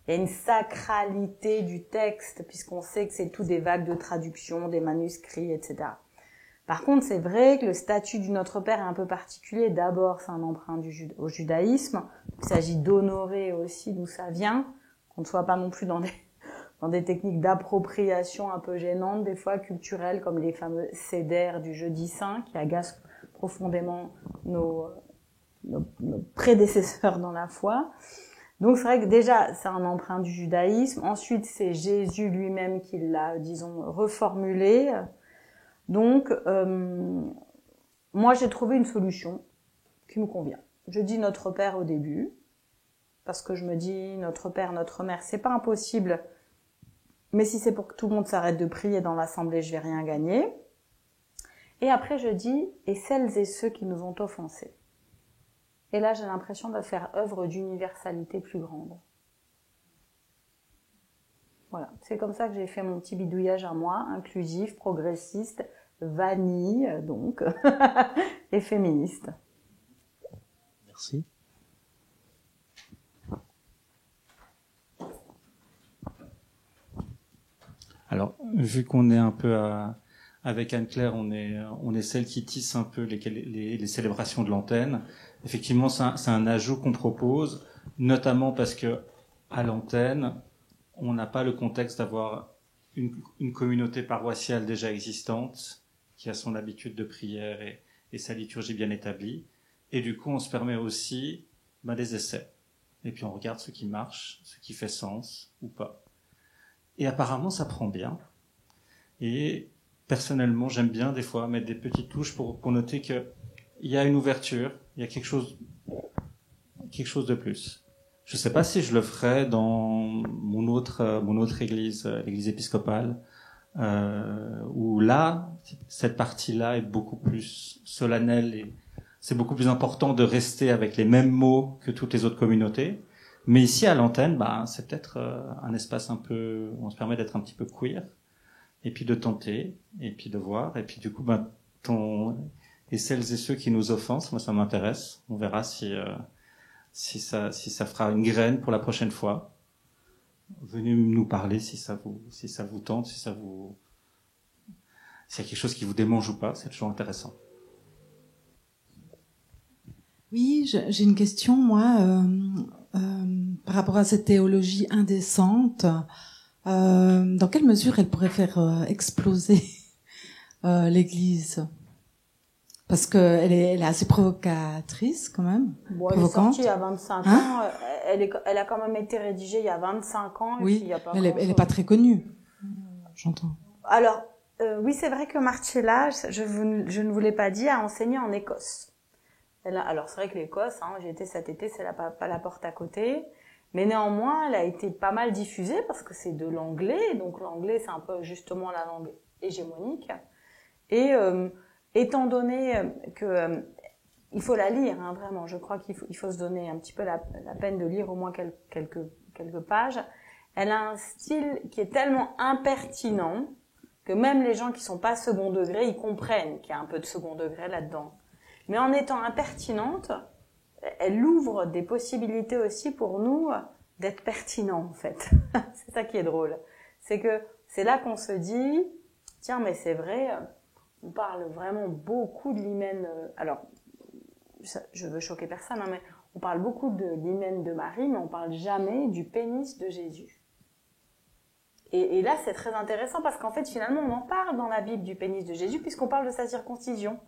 il y a une sacralité du texte, puisqu'on sait que c'est tout des vagues de traduction, des manuscrits, etc. Par contre, c'est vrai que le statut du Notre Père est un peu particulier. D'abord, c'est un emprunt au judaïsme. Il s'agit d'honorer aussi d'où ça vient, qu'on ne soit pas non plus dans des techniques d'appropriation un peu gênantes, des fois culturelles, comme les fameux cédères du jeudi saint, qui agacent profondément nos prédécesseurs dans la foi. Donc c'est vrai que déjà, c'est un emprunt du judaïsme. Ensuite, c'est Jésus lui-même qui l'a, disons, reformulé. Donc, moi, j'ai trouvé une solution qui me convient. Je dis Notre Père au début, parce que je me dis Notre Père, Notre Mère, c'est pas impossible, mais si c'est pour que tout le monde s'arrête de prier dans l'assemblée, je vais rien gagner. Et après, je dis et celles et ceux qui nous ont offensés. Et là, j'ai l'impression de faire œuvre d'universalité plus grande. Voilà, c'est comme ça que j'ai fait mon petit bidouillage à moi, inclusif, progressiste, vanille, donc, et féministe. Merci. Alors, vu qu'on est un peu avec Anne-Claire, on est celle qui tisse un peu les célébrations de l'antenne. Effectivement, c'est un ajout qu'on propose, notamment parce que à l'antenne, on n'a pas le contexte d'avoir une communauté paroissiale déjà existante, qui a son habitude de prière et sa liturgie bien établie. Et du coup, on se permet aussi des essais. Et puis on regarde ce qui marche, ce qui fait sens ou pas. Et apparemment, ça prend bien. Et personnellement, j'aime bien des fois mettre des petites touches pour noter que il y a une ouverture, il y a quelque chose de plus. Je sais pas si je le ferais dans mon autre église, l'église épiscopale, où là, cette partie-là est beaucoup plus solennelle et c'est beaucoup plus important de rester avec les mêmes mots que toutes les autres communautés. Mais ici, à l'antenne, c'est peut-être un espace un peu, où on se permet d'être un petit peu queer, et puis de tenter, et puis de voir, et puis du coup, et celles et ceux qui nous offensent, moi ça m'intéresse. On verra si ça fera une graine pour la prochaine fois. Venez nous parler si ça vous tente, s'il y a quelque chose qui vous démange ou pas, c'est toujours intéressant. Oui, j'ai une question, moi, par rapport à cette théologie indécente. Dans quelle mesure elle pourrait faire exploser l'Église? Parce que elle est assez provocatrice, quand même. Bon, elle est sortie il y a 25 ans. Elle a quand même été rédigée il y a 25 ans. Oui, et puis il y a pas elle est pas très connue. J'entends. Alors, oui, c'est vrai que Marcella, je ne vous l'ai pas dit, a enseigné en Écosse. Alors, c'est vrai que l'Écosse, j'y étais cet été, c'est pas la porte à côté. Mais néanmoins, elle a été pas mal diffusée parce que c'est de l'anglais. Donc, l'anglais, c'est un peu justement la langue hégémonique. Et étant donné que il faut la lire, vraiment, je crois qu'il faut se donner un petit peu la peine de lire au moins quelques pages. Elle a un style qui est tellement impertinent que même les gens qui sont pas second degré, ils comprennent qu'il y a un peu de second degré là-dedans. Mais en étant impertinente, elle ouvre des possibilités aussi pour nous d'être pertinents, en fait. C'est ça qui est drôle. C'est que c'est là qu'on se dit, tiens, mais c'est vrai, on parle vraiment beaucoup de l'hymen. Alors, je veux choquer personne, mais on parle beaucoup de l'hymen de Marie, mais on parle jamais du pénis de Jésus. Et là, c'est très intéressant parce qu'en fait, finalement, on en parle dans la Bible du pénis de Jésus puisqu'on parle de sa circoncision.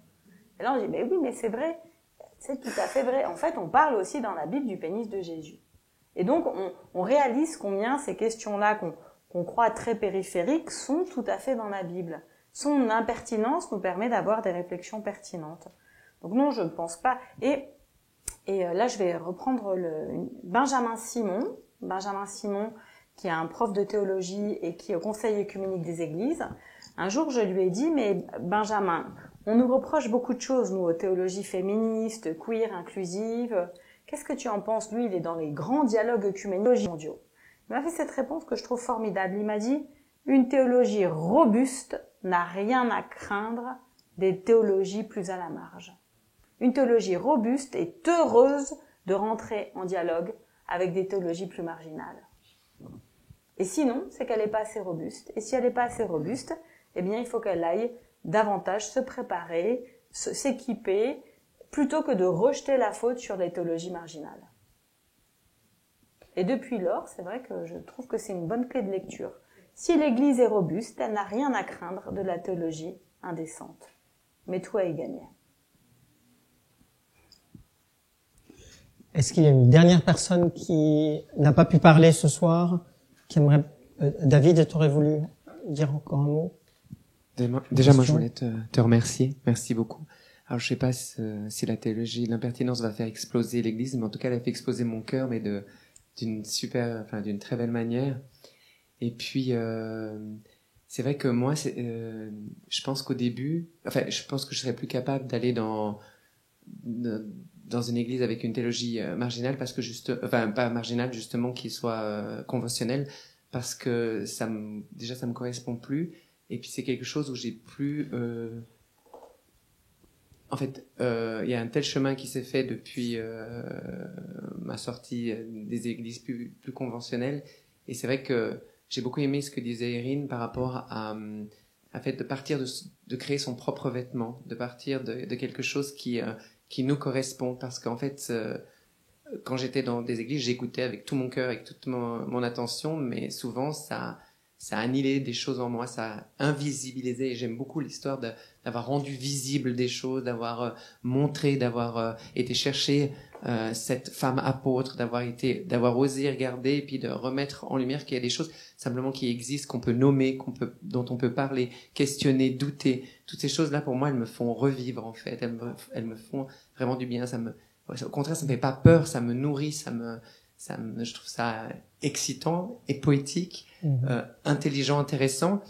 Et là, on dit, mais oui, mais c'est vrai, c'est tout à fait vrai. En fait, on parle aussi dans la Bible du pénis de Jésus. Et donc, on réalise combien ces questions-là qu'on croit très périphériques sont tout à fait dans la Bible. son impertinence nous permet d'avoir des réflexions pertinentes. Donc non, je ne pense pas. Et là, je vais reprendre Benjamin Simon, qui est un prof de théologie et qui est au Conseil œcuménique des Églises. Un jour, je lui ai dit, mais Benjamin, on nous reproche beaucoup de choses, nous, aux théologies féministes, queer, inclusives. Qu'est-ce que tu en penses? Lui, il est dans les grands dialogues œcuméniques mondiaux. Il m'a fait cette réponse que je trouve formidable. Il m'a dit, une théologie robuste n'a rien à craindre des théologies plus à la marge. Une théologie robuste est heureuse de rentrer en dialogue avec des théologies plus marginales. Et sinon, c'est qu'elle n'est pas assez robuste. Et si elle n'est pas assez robuste, eh bien, il faut qu'elle aille davantage se préparer, s'équiper, plutôt que de rejeter la faute sur les théologies marginales. Et depuis lors, c'est vrai que je trouve que c'est une bonne clé de lecture. Si l'Église est robuste, elle n'a rien à craindre de la théologie indécente. Mais tout à y gagner. Est-ce qu'il y a une dernière personne qui n'a pas pu parler ce soir, qui aimerait... David, tu aurais voulu dire encore un mot? Déjà, moi, je voulais te remercier. Merci beaucoup. Alors, je sais pas si la théologie, l'impertinence va faire exploser l'Église, mais en tout cas, elle a fait exploser mon cœur, mais d'une très belle manière. Et puis, c'est vrai que moi, je pense qu'au début, je pense que je serais plus capable d'aller dans une église avec une théologie marginale, parce que pas marginale, justement, qui soit conventionnelle, parce que ça me correspond plus. Et puis c'est quelque chose où j'ai plus... il y a un tel chemin qui s'est fait depuis ma sortie des églises plus conventionnelles. Et c'est vrai que j'ai beaucoup aimé ce que disait Erin par rapport à fait de partir de créer son propre vêtement, de partir de quelque chose qui nous correspond. Parce qu'en fait, quand j'étais dans des églises, j'écoutais avec tout mon cœur, avec toute mon attention, mais souvent ça a annihilé des choses en moi, ça a invisibilisé. Et j'aime beaucoup l'histoire d'avoir rendu visible des choses, d'avoir montré, d'avoir été chercher cette femme apôtre, d'avoir osé regarder et puis de remettre en lumière qu'il y a des choses simplement qui existent, qu'on peut nommer, dont on peut parler, questionner, douter. Toutes ces choses-là, pour moi, elles me font revivre, en fait. Elles me font vraiment du bien. Au contraire, ça me fait pas peur, ça me nourrit, je trouve ça excitant et poétique, intelligent, intéressant,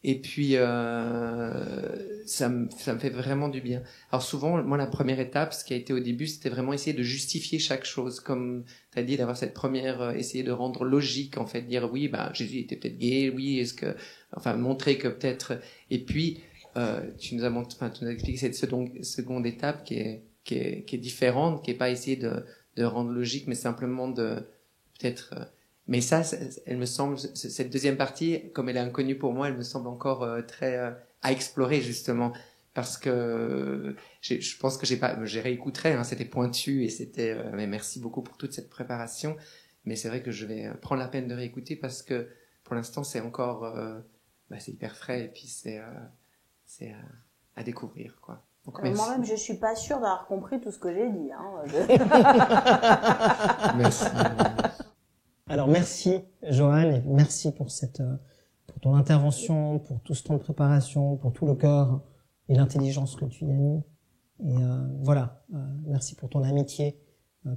et puis ça me fait vraiment du bien. Alors souvent, moi, la première étape, ce qui a été au début, c'était vraiment essayer de justifier chaque chose, comme tu as dit, d'avoir cette première, essayer de rendre logique, en fait, dire oui, Jésus était peut-être gay, oui, montrer que peut-être, et puis tu nous as expliqué cette seconde étape qui est différente, qui est pas essayer de rendre logique, mais simplement peut-être... mais ça, elle me semble, cette deuxième partie, comme elle est inconnue pour moi, elle me semble encore très à explorer, justement, parce que je pense que j'ai réécouterai, c'était pointu, et c'était... mais merci beaucoup pour toute cette préparation, mais c'est vrai que je vais prendre la peine de réécouter, parce que pour l'instant, c'est encore... c'est hyper frais, et puis c'est à découvrir, quoi. Moi-même, je suis pas sûre d'avoir compris tout ce que j'ai dit. Merci. Alors merci Johan, et merci pour ton intervention, pour tout ce temps de préparation, pour tout le cœur et l'intelligence que tu y as mis. Et merci pour ton amitié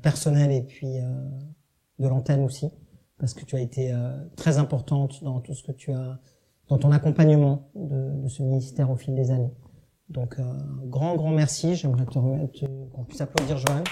personnelle et puis de l'antenne aussi, parce que tu as été très importante dans tout ce que dans ton accompagnement de ce ministère au fil des années. Donc, grand merci. J'aimerais te remettre, qu'on puisse applaudir Johan.